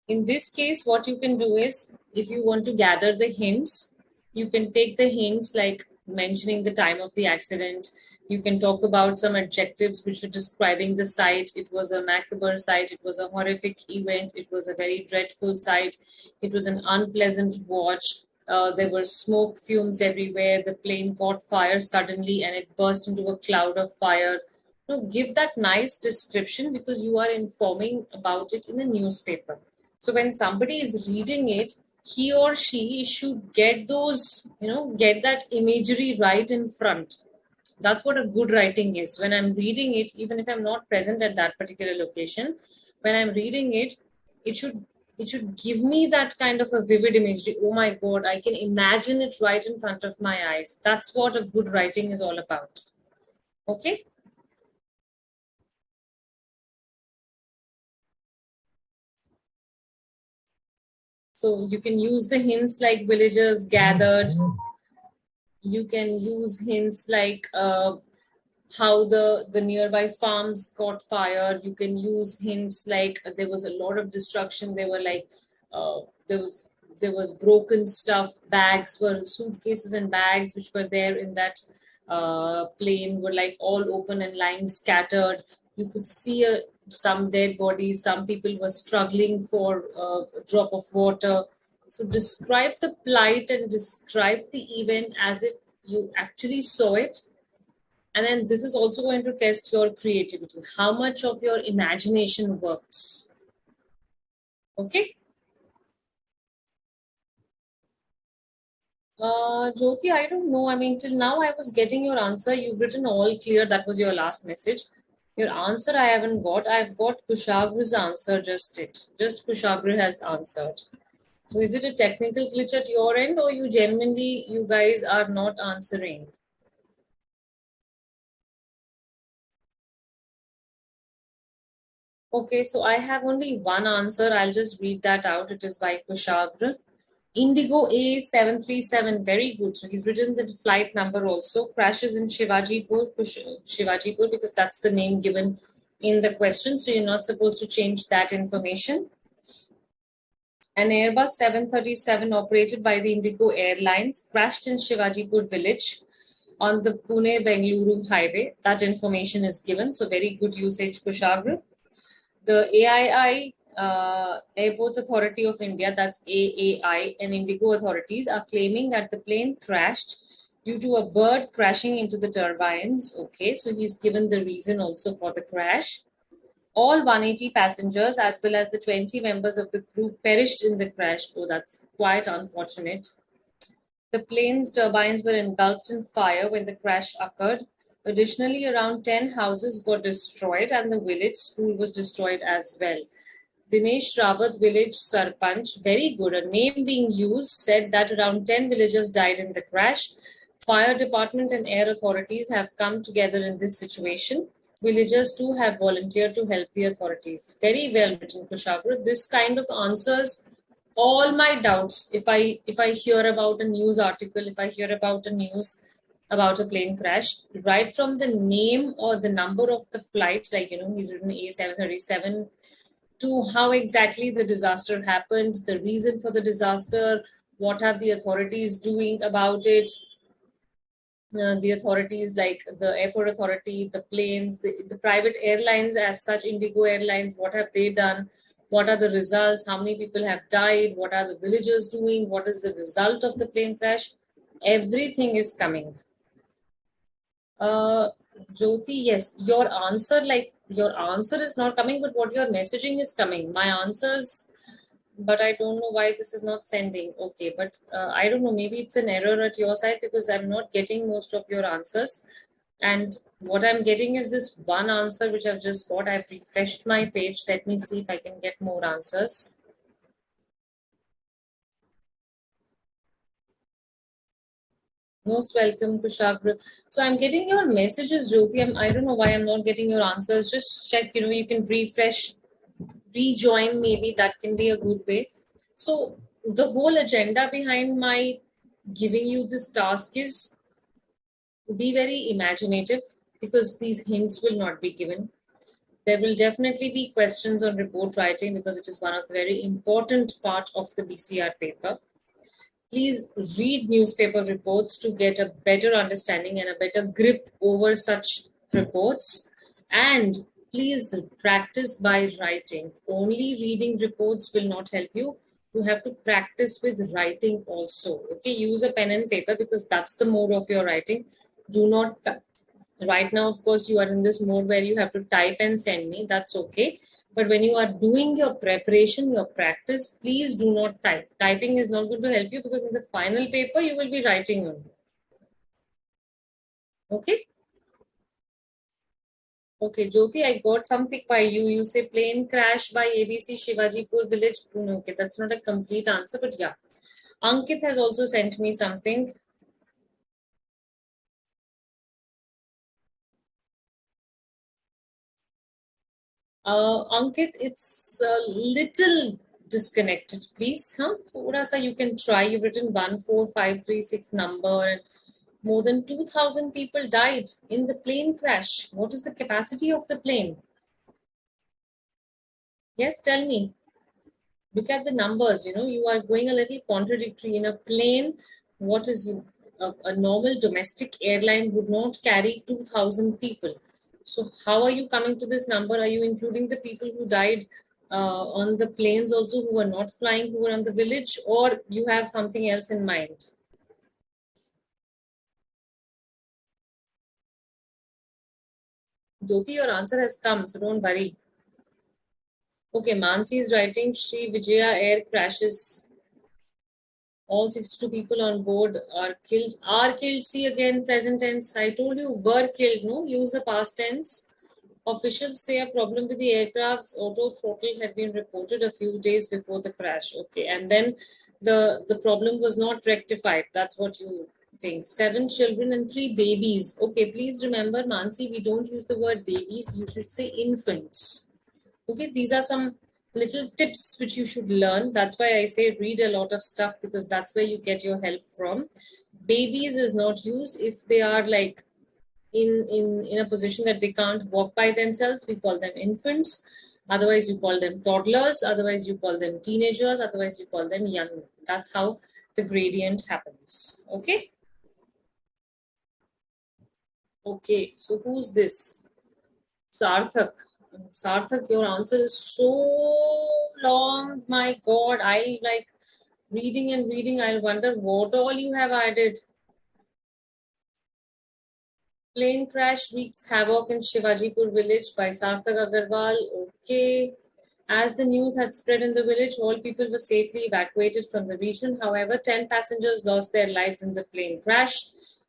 In this case, what you can do is, if you want to gather the hints, you can take the hints like mentioning the time of the accident. You can talk about some adjectives which are describing the sight. It was a macabre sight. It was a horrific event. It was a very dreadful sight. It was an unpleasant watch. There were smoke fumes everywhere. The plane caught fire suddenly and it burst into a cloud of fire. Give that nice description because you are informing about it in a newspaper. So when somebody is reading it, he or she should get those, get that imagery right in front. That's what a good writing is. When I'm reading it, even if I'm not present at that particular location, when I'm reading it, it should it should give me that kind of a vivid imagery. Oh my God, I can imagine it right in front of my eyes. That's what a good writing is all about. Okay. So you can use the hints like villagers gathered. You can use hints like how the nearby farms caught fire. You can use hints like there was a lot of destruction. They were like uh, there was there was broken stuff. Bags were suitcases and bags which were there in that plane were like all open and lying scattered. You could see some dead bodies. Some people were struggling for a drop of water. So describe the plight and describe the event as if you actually saw it. And then this is also going to test your creativity, how much of your imagination works. Okay. Jyoti, I don't know. I mean, till now I was getting your answer. You've written all clear. That was your last message. Your answer I haven't got. I've got Kushagra's answer, just it. Just Kushagra has answered. So is it a technical glitch at your end or you guys are not answering? Okay, so I have only one answer. I'll just read that out. It is by Kushagra. Indigo A737, very good. So he's written the flight number also. Crashes in Shivajipur, because that's the name given in the question. So you're not supposed to change that information. An Airbus 737 operated by the Indigo Airlines crashed in Shivajipur village on the Pune-Bengaluru highway. That information is given. So very good usage, Kushagra. The AII, Airports Authority of India, that's AAI, and Indigo authorities are claiming that the plane crashed due to a bird crashing into the turbines. Okay, so he's given the reason also for the crash. All 180 passengers, as well as the 20 members of the crew, perished in the crash. Oh, that's quite unfortunate. The plane's turbines were engulfed in fire when the crash occurred. Additionally, around 10 houses were destroyed and the village school was destroyed as well. Dinesh Rawat, village Sarpanch, very good, a name being used, said that around 10 villagers died in the crash. Fire department and air authorities have come together in this situation. Villagers too have volunteered to help the authorities. Very well written, Kushagra. This kind of answers all my doubts. If I hear about a news article, if I hear about a news about a plane crash, right from the name or the number of the flight, like he's written A737, to how exactly the disaster happened, the reason for the disaster, what are the authorities doing about it, the authorities like the airport authority, the planes, the private airlines as such, Indigo Airlines, what have they done? What are the results? How many people have died? What are the villagers doing? What is the result of the plane crash? Everything is coming. Uh, Jyoti, yes, your answer is not coming, but what your messaging is coming. My answers, but I don't know why this is not sending. Okay, but I don't know, maybe it's an error at your side because I'm not getting most of your answers. And what I'm getting is this one answer which I've just got. I've refreshed my page. Let me see if I can get more answers. Most welcome, Kushagra. So I'm getting your messages, Jyoti. I don't know why I'm not getting your answers. Just check, you can refresh, rejoin, maybe that can be a good way. So the whole agenda behind my giving you this task is be very imaginative because these hints will not be given. There will definitely be questions on report writing because it is one of the very important part of the BCR paper. Please read newspaper reports to get a better understanding and a better grip over such reports. And please practice by writing. Only reading reports will not help you. You have to practice with writing also. Okay, use a pen and paper because that's the mode of your writing. Do not right now, of course, you are in this mode where you have to type and send me. That's okay. But when you are doing your preparation, your practice, please do not type. Typing is not going to help you because in the final paper, you will be writing only. Okay? Okay, Jyoti, I got something by you. You say plane crash by ABC Shivajipur village. Okay, that's not a complete answer, but yeah. Ankit has also sent me something. Ankit, it's a little disconnected, please. Huh? Thoda sa you can try. You've written 14536 number and more than 2,000 people died in the plane crash. What is the capacity of the plane? Yes, tell me. Look at the numbers. You are going a little contradictory. In a plane, what is a normal domestic airline would not carry 2,000 people. So how are you coming to this number? Are you including the people who died on the planes also, who were not flying, who were on the village, or you have something else in mind? Jyoti, your answer has come, so don't worry. Okay, Mansi is writing Sri Vijaya air crashes. All 62 people on board are killed. Are killed. See again, present tense. I told you were killed. No, use the past tense. Officials say a problem with the aircraft's auto throttle had been reported a few days before the crash. Okay, and then the problem was not rectified. That's what you think. 7 children and 3 babies. Okay, please remember, Mansi, we don't use the word babies. You should say infants. Okay, these are some little tips which you should learn. That's why I say read a lot of stuff because that's where you get your help from. Babies is not used if they are like in a position that they can't walk by themselves. We call them infants. Otherwise, you call them toddlers. Otherwise, you call them teenagers. Otherwise, you call them young. That's how the gradient happens. Okay. Okay. So who's this? Sarthak. Sarthak, your answer is so long. My God, I like reading and reading. I wonder what all you have added. Plane crash wreaks havoc in Shivajipur village by Sarthak Agarwal. Okay. As the news had spread in the village, all people were safely evacuated from the region. However, 10 passengers lost their lives in the plane crash.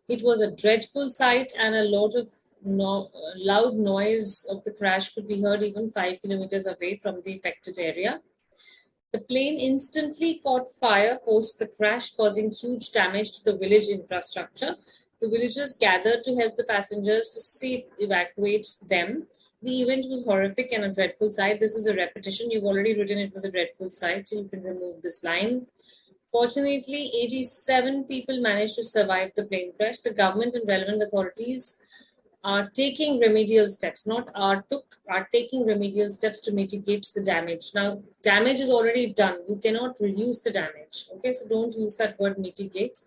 It was a dreadful sight, and a lot of loud noise of the crash could be heard even 5 kilometers away from the affected area. The plane instantly caught fire post the crash, causing huge damage to the village infrastructure. The villagers gathered to help the passengers to safe evacuate them. The event was horrific and a dreadful sight. This is a repetition. You've already written it was a dreadful sight, so you can remove this line. Fortunately, 87 people managed to survive the plane crash. The government and relevant authorities are taking remedial steps, are taking remedial steps to mitigate the damage. Now, damage is already done. You cannot reduce the damage. Okay, so don't use that word mitigate.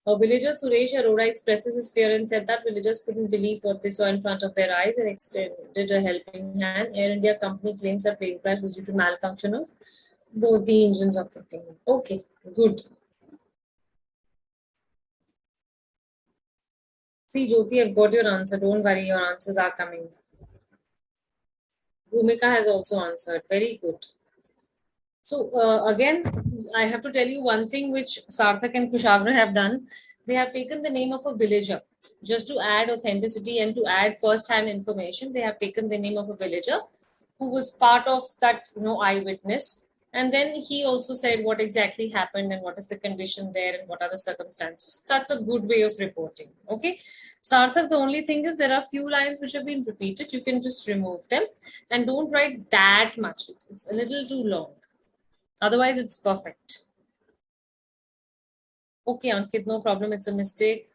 A villager, Suresh Arora, expresses his fear and said that villagers couldn't believe what they saw in front of their eyes and extended a helping hand. Air India company claims that plane crash was due to malfunction of both the engines of the plane. Okay, good. See, Jyoti, I've got your answer. Don't worry, your answers are coming. Bhumika has also answered. Very good. So again, I have to tell you one thing which Sarthak and Kushagra have done. They have taken the name of a villager just to add authenticity and to add first-hand information. They have taken the name of a villager who was part of that, eyewitness. And then he also said what exactly happened and what is the condition there and what are the circumstances. That's a good way of reporting. Okay. Sarthak, the only thing is there are few lines which have been repeated. You can just remove them and don't write that much. It's a little too long. Otherwise, it's perfect. Okay, Ankit, no problem. It's a mistake.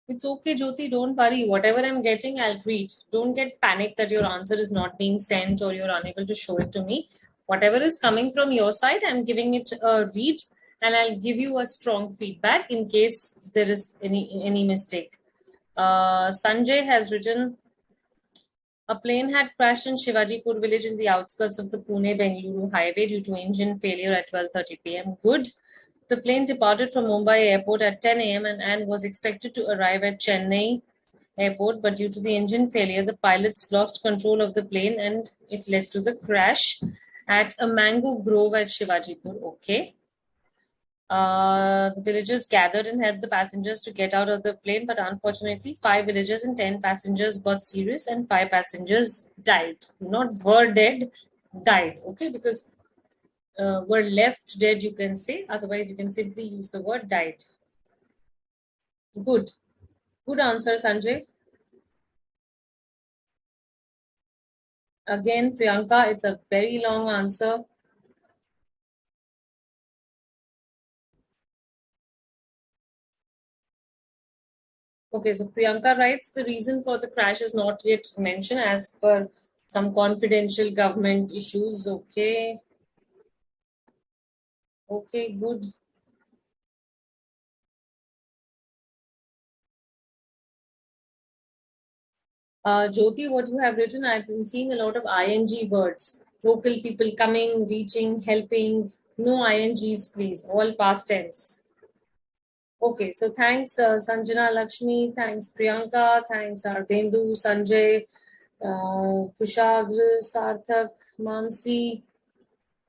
It's okay, Jyoti. Don't worry. Whatever I'm getting, I'll read. Don't get panicked that your answer is not being sent or you're unable to show it to me. Whatever is coming from your side, I'm giving it a read and I'll give you a strong feedback in case there is any mistake. Sanjay has written, a plane had crashed in Shivajipur village in the outskirts of the Pune-Bengaluru highway due to engine failure at 12:30 p.m. Good. The plane departed from Mumbai airport at 10 a.m. and was expected to arrive at Chennai airport, but due to the engine failure, the pilots lost control of the plane and it led to the crash at a mango grove at Shivajipur. Okay. The villagers gathered and helped the passengers to get out of the plane, but unfortunately, 5 villagers and 10 passengers got serious and 5 passengers died. Not were dead, died. Okay, because were left dead, you can say. Otherwise, you can simply use the word died. Good. Good answer, Sanjay. Again, Priyanka, it's a very long answer. Okay, so Priyanka writes the reason for the crash is not yet mentioned as per some confidential government issues. Okay. Okay, good. Jyoti, what you have written, I've been seeing a lot of ing words. Local people coming, reaching, helping. No ings, please. All past tense. Okay, so thanks Sanjana Lakshmi, thanks Priyanka, thanks Ardhendu, Sanjay, Kushagra, Sarthak, Mansi,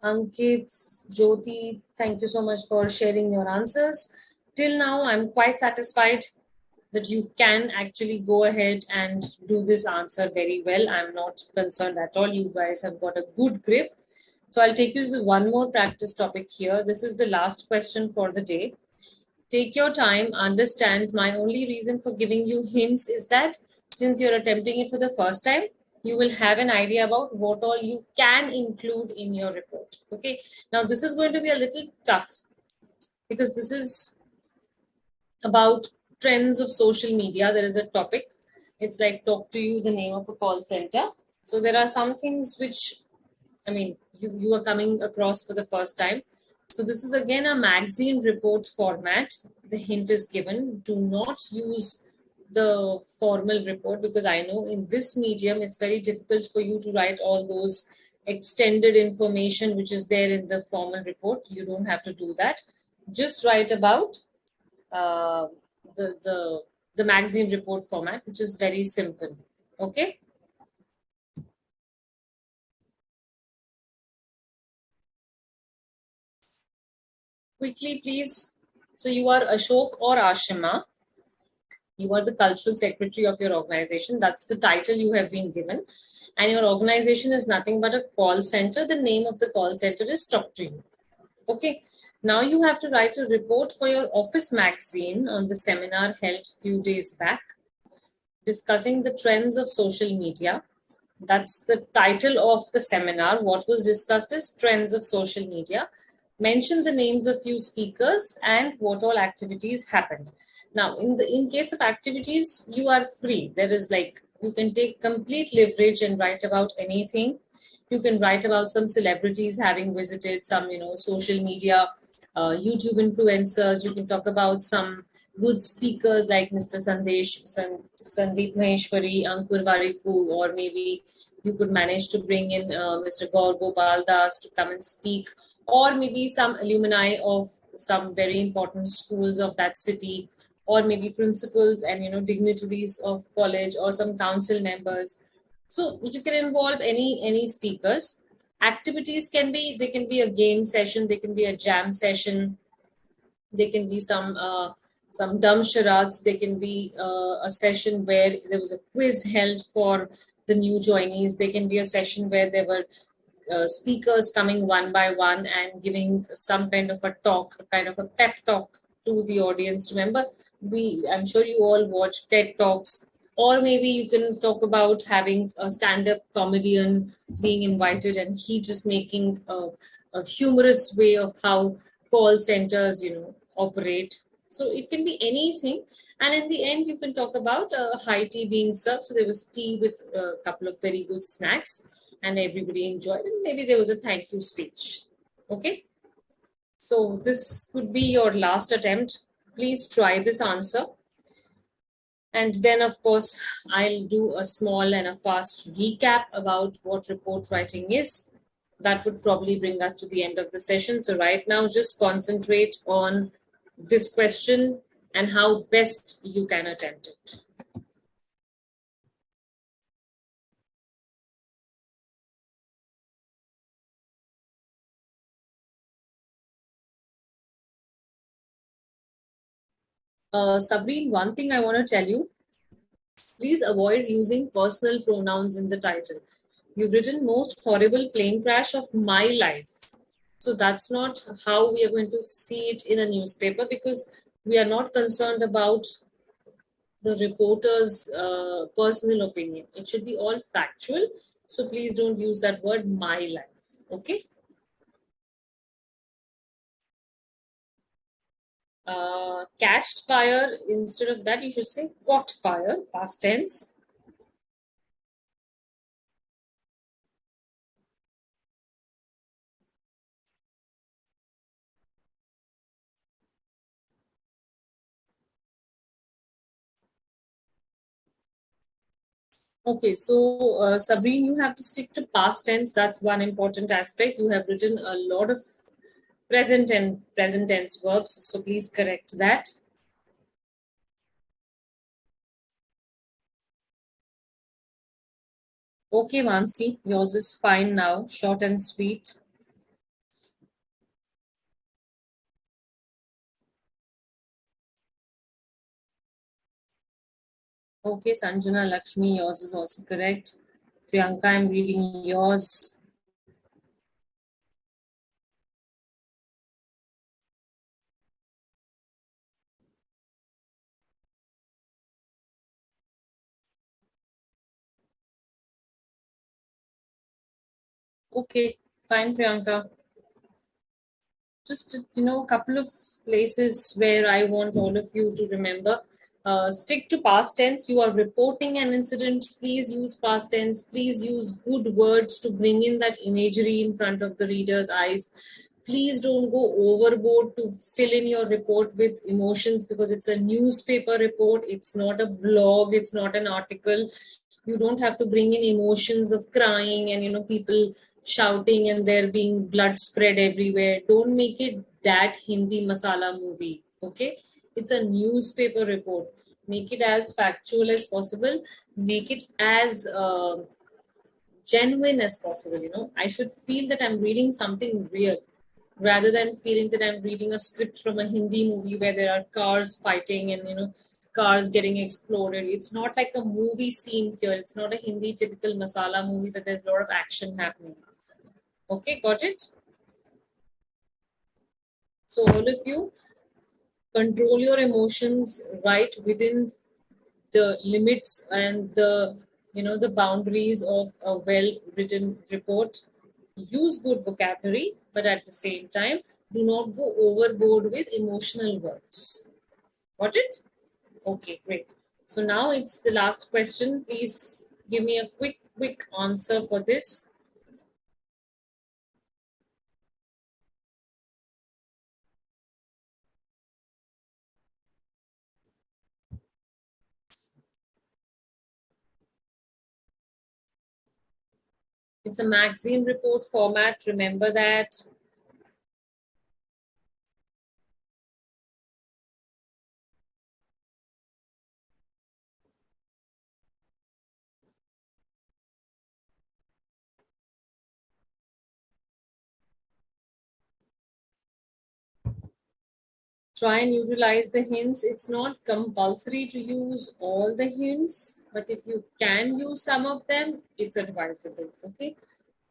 Ankit, Jyoti. Thank you so much for sharing your answers. Till now, I'm quite satisfied that you can actually go ahead and do this answer very well. I'm not concerned at all. You guys have got a good grip. So I'll take you to one more practice topic here. This is the last question for the day. Take your time, understand. My only reason for giving you hints is that since you're attempting it for the first time, you will have an idea about what all you can include in your report. Okay. Now, this is going to be a little tough because this is about trends of social media. There is a topic. It's like talk to you, the name of a call center. So there are some things which, I mean, you are coming across for the first time. So this is again a magazine report format. The hint is given. Do not use the formal report because I know in this medium it's very difficult for you to write all those extended information which is there in the formal report. You don't have to do that. Just write about uh, the magazine report format, which is very simple. Okay. Quickly, please. So you are Ashok or Ashima. You are the cultural secretary of your organization. That's the title you have been given. And your organization is nothing but a call center. The name of the call center is Talk to You. Okay. Now you have to write a report for your office magazine on the seminar held few days back. discussing the trends of social media. That's the title of the seminar. What was discussed is trends of social media. Mention the names of few speakers and what all activities happened. Now, in case of activities, you are free. There is like you can take complete leverage and write about anything. You can write about some celebrities having visited some, social media, YouTube influencers. You can talk about some good speakers like Mr. Sandeep Maheshwari, Ankur Variku, or maybe you could manage to bring in Mr. Gaur Gopal Das to come and speak, or maybe some alumni of some very important schools of that city, or maybe principals and dignitaries of college, or some council members. So you can involve any speakers. Activities can be a game session, they can be a jam session, they can be some dumb charades, they can be a session where there was a quiz held for the new joinees, there can be a session where there were speakers coming one by one and giving some kind of a talk, kind of a pep talk to the audience. Remember, I'm sure you all watch TED Talks, or maybe you can talk about having a stand-up comedian being invited and he just making a humorous way of how call centers, operate. So it can be anything. And in the end, you can talk about high tea being served. So there was tea with a couple of very good snacks and everybody enjoyed it. Maybe there was a thank you speech. Okay. So this could be your last attempt. Please try this answer. And then, of course, I'll do a small and a fast recap about what report writing is. That would probably bring us to the end of the session. So right now, just concentrate on this question and how best you can attempt it. Sabrine, one thing I want to tell you, please avoid using personal pronouns in the title. You've written most horrible plane crash of my life. So that's not how we are going to see it in a newspaper, because we are not concerned about the reporter's personal opinion. It should be all factual. So please don't use that word my life. Okay. Catched fire, instead of that, you should say caught fire, past tense. Okay, so Sabrine, you have to stick to past tense. That's one important aspect. You have written a lot of present and present tense verbs, so please correct that. Okay, Mansi, yours is fine now, short and sweet. Okay, Sanjana Lakshmi, yours is also correct. Priyanka, I'm reading yours. Okay, fine, Priyanka. Just a couple of places where I want all of you to remember. Stick to past tense. You are reporting an incident, please use past tense. Please use good words to bring in that imagery in front of the reader's eyes. Please don't go overboard to fill in your report with emotions, because it's a newspaper report, it's not a blog, it's not an article. You don't have to bring in emotions of crying and people shouting and there being blood spread everywhere. Don't make it that Hindi masala movie. Okay, it's a newspaper report. Make it as factual as possible. Make it as genuine as possible. I should feel that I'm reading something real, rather than feeling that I'm reading a script from a Hindi movie where there are cars fighting and cars getting exploded. It's not like a movie scene here. It's not a Hindi typical masala movie, but there's a lot of action happening. Okay, got it? So all of you, control your emotions right within the limits and the boundaries of a well written report. Use good vocabulary, but at the same time, do not go overboard with emotional words. Got it? Okay, great. So now it's the last question. Please give me a quick answer for this. It's a magazine report format. Remember that. Try and utilize the hints. It's not compulsory to use all the hints, but if you can use some of them, it's advisable. Okay.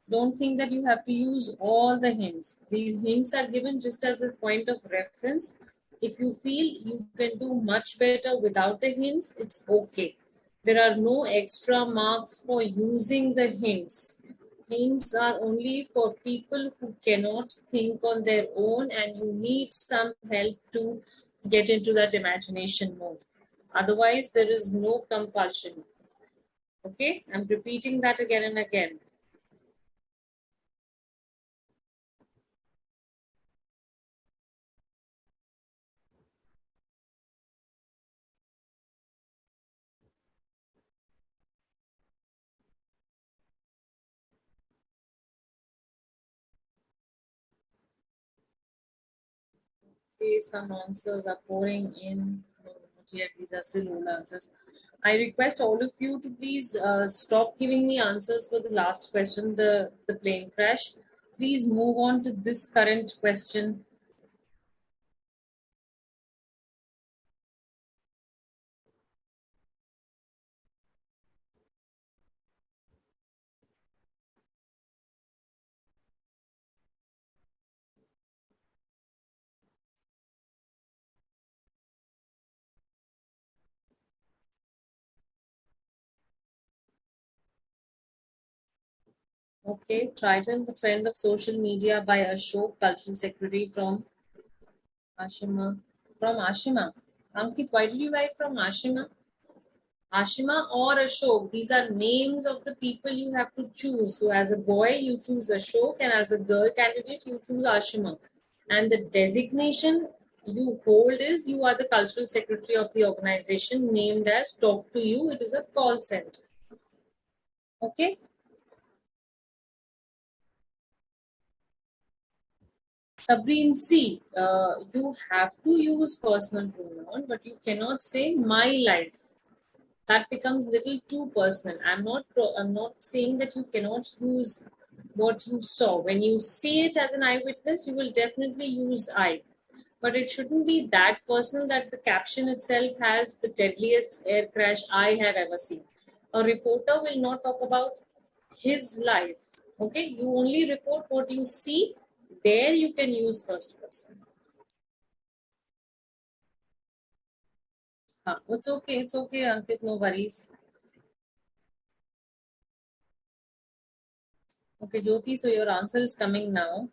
Don't think that you have to use all the hints. These hints are given just as a point of reference. If you feel you can do much better without the hints, it's okay. There are no extra marks for using the hints. Hints are only for people who cannot think on their own and you need some help to get into that imagination mode. Otherwise, there is no compulsion. Okay, I'm repeating that again and again. Okay, some answers are pouring in. No, not yet. These are still old answers. I request all of you to please stop giving me answers for the last question, the plane crash. Please move on to this current question. Okay, Triton, the trend of social media by Ashok, cultural secretary from Ashima. From Ashima. Ankit, why did you write from Ashima? Ashima or Ashok, these are names of the people you have to choose. So, as a boy, you choose Ashok, and as a girl candidate, you choose Ashima. And the designation you hold is you are the cultural secretary of the organization named as Talk to You. It is a call center. Okay. Sabrine, see, you have to use personal pronoun, but you cannot say my life. That becomes little too personal. I'm not saying that you cannot use what you saw. When you see it as an eyewitness, you will definitely use I. But it shouldn't be that personal that the caption itself has the deadliest air crash I have ever seen. A reporter will not talk about his life. Okay, you only report what you see. There you can use first person. It's okay, Ankit, no worries. Okay, Jyoti, so your answer is coming now.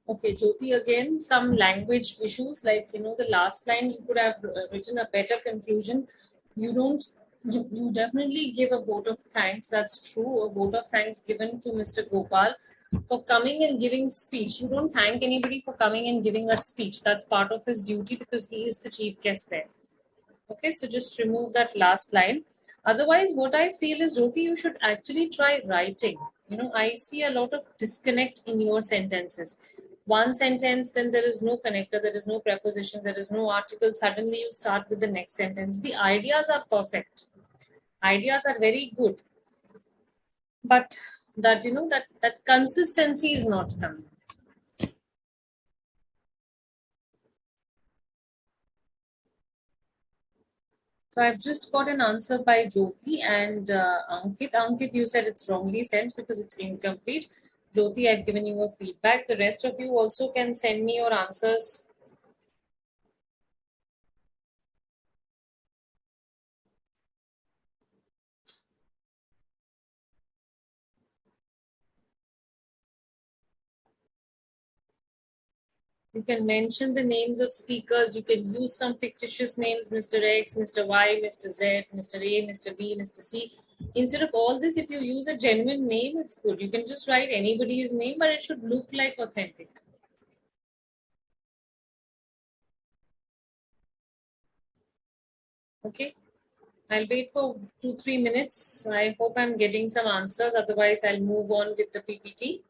Okay, Jyoti, again, some language issues, like, the last line, you could have written a better conclusion. You don't, you definitely give a vote of thanks. That's true. A vote of thanks given to Mr. Gopal for coming and giving speech. You don't thank anybody for coming and giving a speech. That's part of his duty because he is the chief guest there. Okay, so just remove that last line. Otherwise, what I feel is, Jyoti, you should actually try writing. I see a lot of disconnect in your sentences. One sentence, then there is no connector, there is no preposition, there is no article. Suddenly you start with the next sentence. The ideas are perfect. Ideas are very good. But that consistency is not coming. So I've just got an answer by Jyoti and Ankit. Ankit, you said it's wrongly sent because it's incomplete. Jyoti, I've given you a feedback. The rest of you also can send me your answers. You can mention the names of speakers. You can use some fictitious names, Mr. X, Mr. Y, Mr. Z, Mr. A, Mr. B, Mr. C. Instead of all this, if you use a genuine name, it's good. You can just write anybody's name, but it should look like authentic. Okay. I'll wait for 2-3 minutes. I hope I'm getting some answers. Otherwise, I'll move on with the PPT.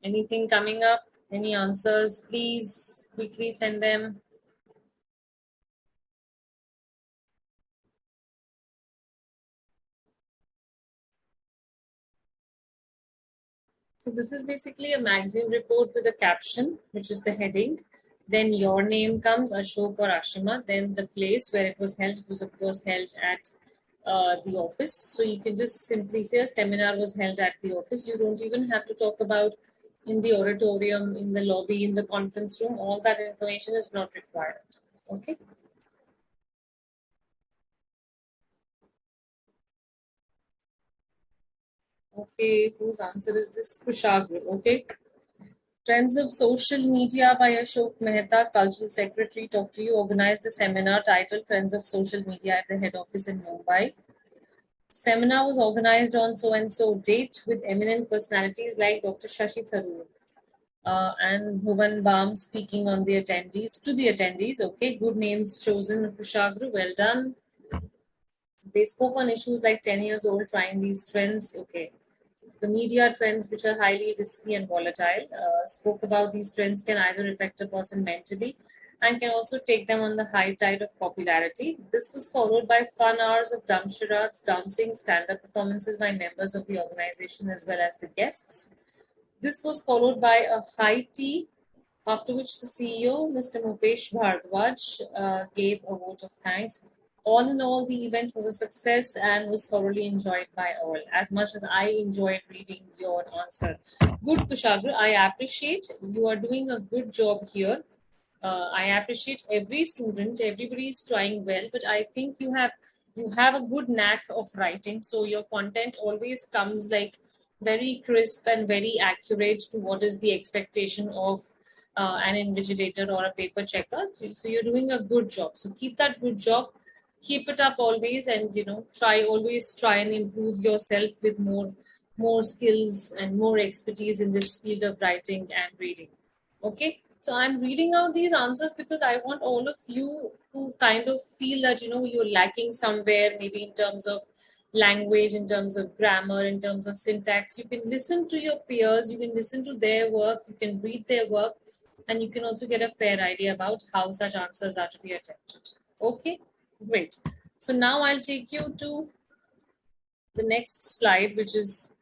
Anything coming up? Any answers? Please quickly send them. So this is basically a magazine report with a caption, which is the heading. Then your name comes, Ashok or Ashima. Then the place where it was held. It was of course held at the office. So you can just simply say a seminar was held at the office. You don't even have to talk about in the auditorium, in the lobby, in the conference room. All that information is not required. Okay. Okay, whose answer is this? Kushagra. Okay. Trends of Social Media by Ashok Mehta, Cultural Secretary, talked to you, organized a seminar titled Trends of Social Media at the head office in Mumbai. Seminar was organized on so and so date with eminent personalities like Dr. Shashi Tharoor and Bhuvan Bam speaking on the attendees to the attendees. Okay, good names chosen, Kushagra. Well done. They spoke on issues like 10 years old trying these trends. Okay, the media trends, which are highly risky and volatile, spoke about these trends can either affect a person mentally and can also take them on the high tide of popularity. This was followed by fun hours of dumb charades, dancing, stand-up performances by members of the organization as well as the guests. This was followed by a high tea, after which the CEO, Mr. Mukesh Bhardwaj, gave a vote of thanks. All in all, the event was a success and was thoroughly enjoyed by all, as much as I enjoyed reading your answer. Good, Kushagra. I appreciate you are doing a good job here. I appreciate every student. Everybody is trying well, but I think you have a good knack of writing. So your content always comes like very crisp and very accurate to what is the expectation of an invigilator or a paper checker. So you're doing a good job. So keep that good job. Keep it up always, and try and improve yourself with more skills and more expertise in this field of writing and reading. Okay, so I'm reading out these answers because I want all of you to kind of feel that you're lacking somewhere, maybe in terms of language, in terms of grammar, in terms of syntax. You can listen to your peers, you can listen to their work, you can read their work, and you can also get a fair idea about how such answers are to be attempted. Okay, great. So now I'll take you to the next slide, which is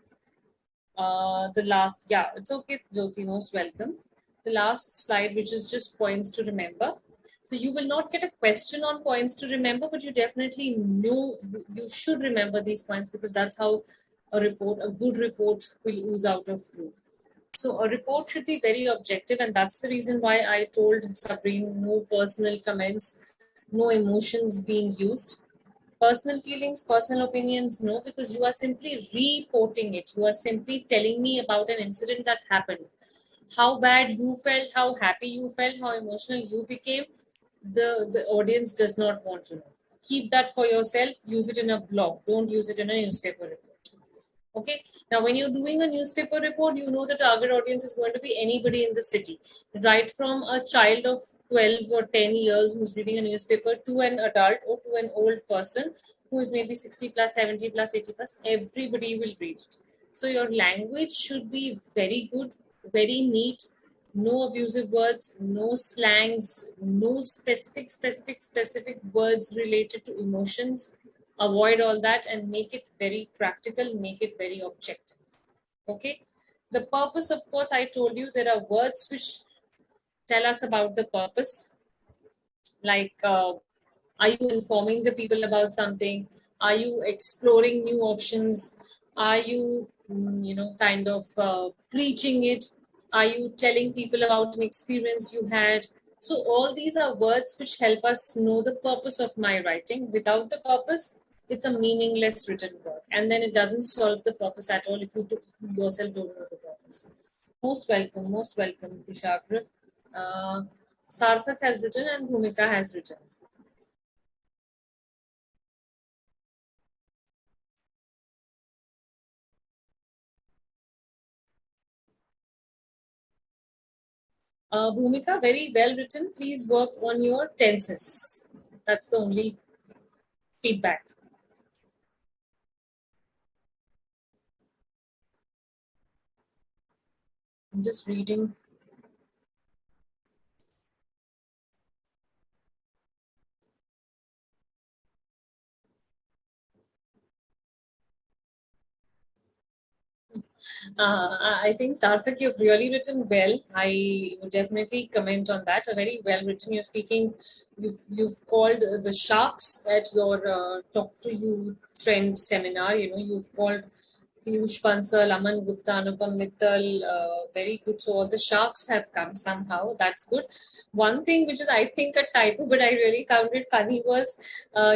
the last, yeah, it's okay, Jyoti, most welcome. The last slide, which is just points to remember. So you will not get a question on points to remember, but you definitely know you should remember these points because that's how a good report will ooze out of you. So a report should be very objective, and that's the reason why I told Sabrine no personal comments, no emotions being used. Personal feelings, personal opinions, no, because you are simply reporting it. You are simply telling me about an incident that happened. How bad you felt, how happy you felt, how emotional you became, the audience does not want to know. Keep that for yourself. Use it in a blog. Don't use it in a newspaper report. Okay. Now, when you're doing a newspaper report, you know the target audience is going to be anybody in the city, right from a child of 12 or 10 years who's reading a newspaper to an adult or to an old person who is maybe 60 plus, 70 plus, 80 plus. Everybody will read it. So your language should be very good, very neat, no abusive words, no slangs, no specific words related to emotions. Avoid all that and make it very practical, make it very objective. Okay. The purpose, of course, I told you there are words which tell us about the purpose, like are you informing the people about something? Are you exploring new options? Are you, kind of preaching it? Are you telling people about an experience you had? So all these are words which help us know the purpose of my writing. Without the purpose, it's a meaningless written work, and then it doesn't solve the purpose at all if you yourself don't know the purpose. Most welcome, Kushagra. Uh, Sarthak has written and Bhumika has written. Bhumika, very well written. Please work on your tenses. That's the only feedback. I'm just reading. I think Sarthak, you've really written well. I would definitely comment on that. A very well written. You're speaking. You've called the sharks at your Talk to You Trend seminar. You've called Piyush Bansal, Aman Gupta, Anupam Mittal. Very good. So all the sharks have come somehow. That's good. One thing which is I think a typo, but I really found it funny was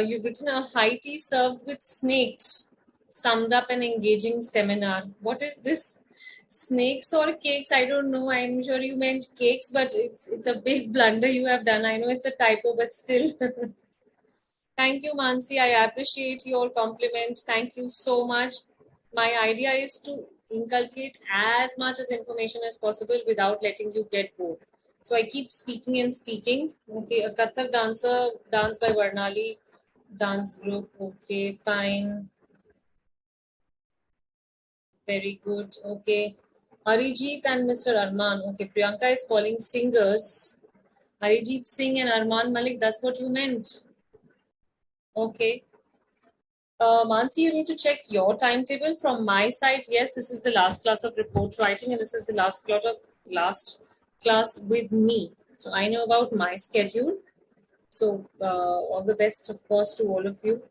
you've written a high tea served with snakes summed up an engaging seminar. What is this? Snakes or cakes? I don't know. I'm sure you meant cakes, but it's a big blunder you have done. I know it's a typo, but still. Thank you, Mansi. I appreciate your compliments. Thank you so much. My idea is to inculcate as much as information as possible without letting you get bored. So I keep speaking and speaking. Okay, a Kathak dancer, dance by Varnali, dance group. Okay, fine. Very good. Okay. Arijit and Mr. Arman. Okay, Priyanka is calling singers. Arijit Singh and Arman Malik. That's what you meant. Okay. Mansi, you need to check your timetable. From my side, yes, this is the last class of report writing, and this is the last class with me. So I know about my schedule. So all the best, of course, to all of you.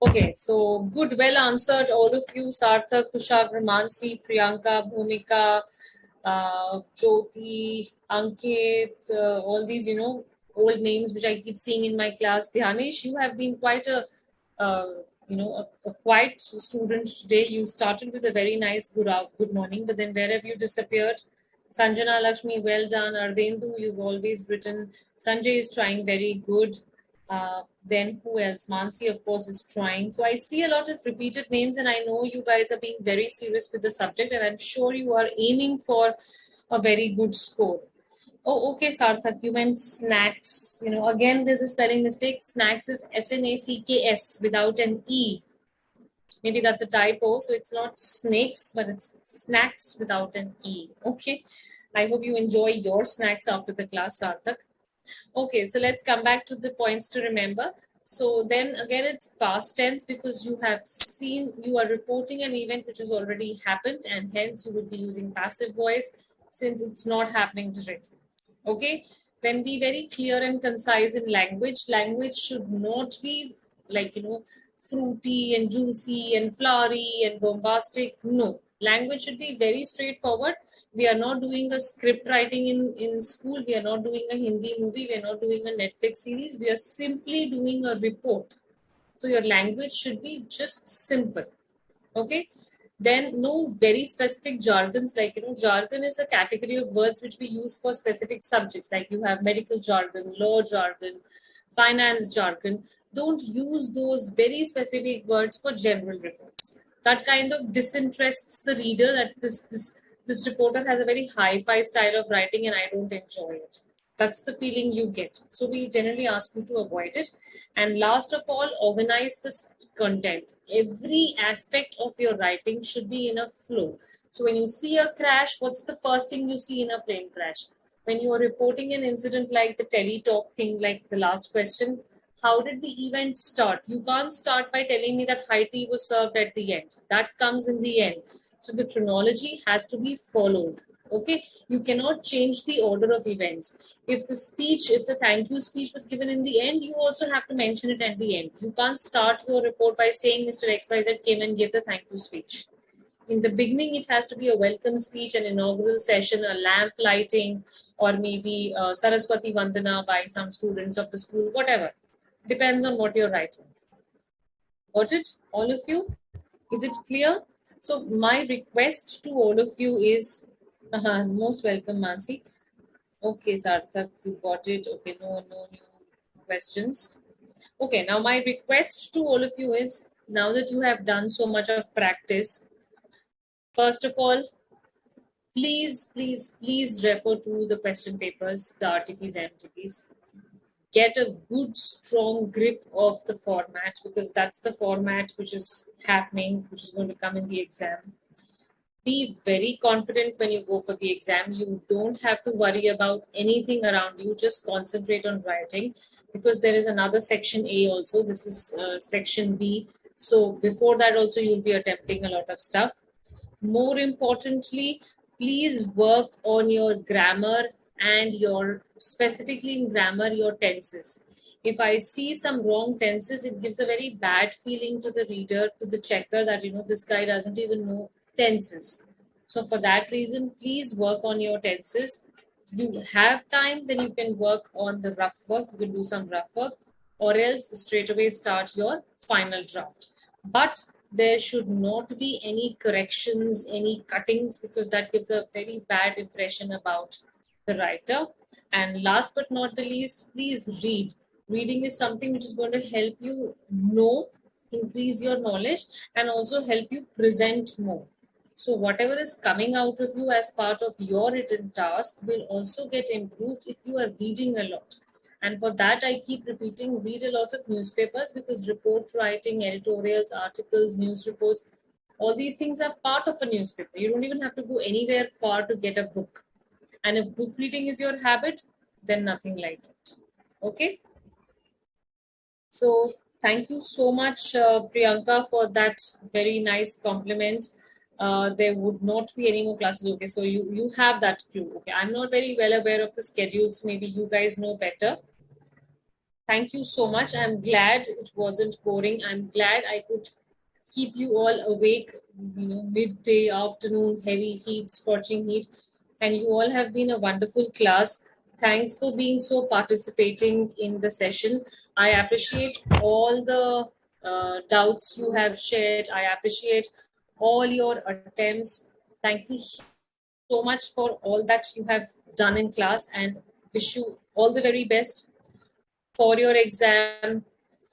Okay, so good, well answered, all of you. Sarthak, Kushagra, Mansi, Priyanka, Bhumika, Jyoti, Ankit, all these, old names which I keep seeing in my class. Dhyanish, you have been quite uh, a quiet student today. You started with a very nice good morning, but then where have you disappeared? Sanjana Lakshmi, well done. Ardendu, you've always written. Sanjay is trying very good. Then who else? Mansi, of course, is trying. So I see a lot of repeated names, and I know you guys are being very serious with the subject, and I'm sure you are aiming for a very good score. Oh, okay, Sarthak, you meant snacks. Again, there's a spelling mistake. Snacks is Snacks without an E. Maybe that's a typo. So it's not snakes, but it's snacks without an E. Okay. I hope you enjoy your snacks after the class, Sarthak. Okay, so let's come back to the points to remember. So then again, it's past tense because you are reporting an event which has already happened, and hence you would be using passive voice since it's not happening directly. Okay, then be very clear and concise in language. Language should not be like, fruity and juicy and flowery and bombastic. No, language should be very straightforward. We are not doing a script writing in school. We are not doing a Hindi movie. We are not doing a Netflix series. We are simply doing a report. So your language should be just simple. Okay. Then no very specific jargons, like, jargon is a category of words which we use for specific subjects. Like you have medical jargon, law jargon, finance jargon. Don't use those very specific words for general reports. That kind of disinterests the reader that this reporter has a very hi-fi style of writing and I don't enjoy it. That's the feeling you get. So we generally ask you to avoid it. And last of all, organize this content. Every aspect of your writing should be in a flow. So when you see a crash, what's the first thing you see in a plane crash? When you are reporting an incident like the teletalk thing, like the last question, how did the event start? You can't start by telling me that high tea was served at the end. That comes in the end. So the chronology has to be followed. Okay, you cannot change the order of events. If the thank you speech was given in the end, you also have to mention it at the end. You can't start your report by saying Mr. XYZ came and gave the thank you speech. In the beginning, it has to be a welcome speech, an inaugural session, a lamp lighting, or maybe Saraswati Vandana by some students of the school, whatever. Depends on what you're writing. Got it, all of you? Is it clear? So my request to all of you is, most welcome, Mansi. Okay, Sarthak, you got it. Okay, no new questions. Okay, now my request to all of you is, now that you have done so much of practice, first of all, please refer to the question papers, the RTPs, MTPs. Get a good, strong grip of the format, because that's the format which is happening, which is going to come in the exam. Be very confident when you go for the exam. You don't have to worry about anything around you. Just concentrate on writing, because there is another section A also. This is section B. So before that also, you'll be attempting a lot of stuff. More importantly, please work on your grammar and specifically in grammar, your tenses. If I see some wrong tenses, it gives a very bad feeling to the reader, to the checker, that, this guy doesn't even know tenses. So for that reason, please work on your tenses. You have time, then you can work on the rough work. You can do some rough work, or else straight away start your final draft. But there should not be any corrections, any cuttings, because that gives a very bad impression about the writer. And last but not the least, please read. Reading is something which is going to help you know, increase your knowledge, and also help you present more. So whatever is coming out of you as part of your written task will also get improved if you are reading a lot. And for that, I keep repeating, read a lot of newspapers, because report writing, editorials, articles, news reports, all these things are part of a newspaper. You don't even have to go anywhere far to get a book. And if book reading is your habit, then nothing like it. Okay. So thank you so much, Priyanka, for that very nice compliment. There would not be any more classes. Okay, so you have that clue. Okay, I'm not very well aware of the schedules. Maybe you guys know better. Thank you so much. I'm glad it wasn't boring. I'm glad I could keep you all awake, midday, afternoon, heavy heat, scorching heat. And you all have been a wonderful class. Thanks for being so participating in the session. I appreciate all the doubts you have shared. I appreciate all your attempts. Thank you so much for all that you have done in class, and wish you all the very best for your exam,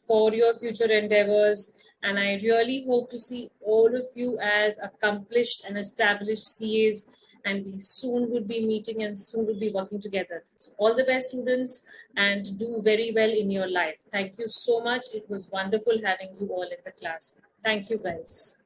for your future endeavors. And I really hope to see all of you as accomplished and established CAs, and we soon would be meeting and soon would be working together. So all the best, students, and do very well in your life. Thank you so much. It was wonderful having you all in the class. Thank you, guys.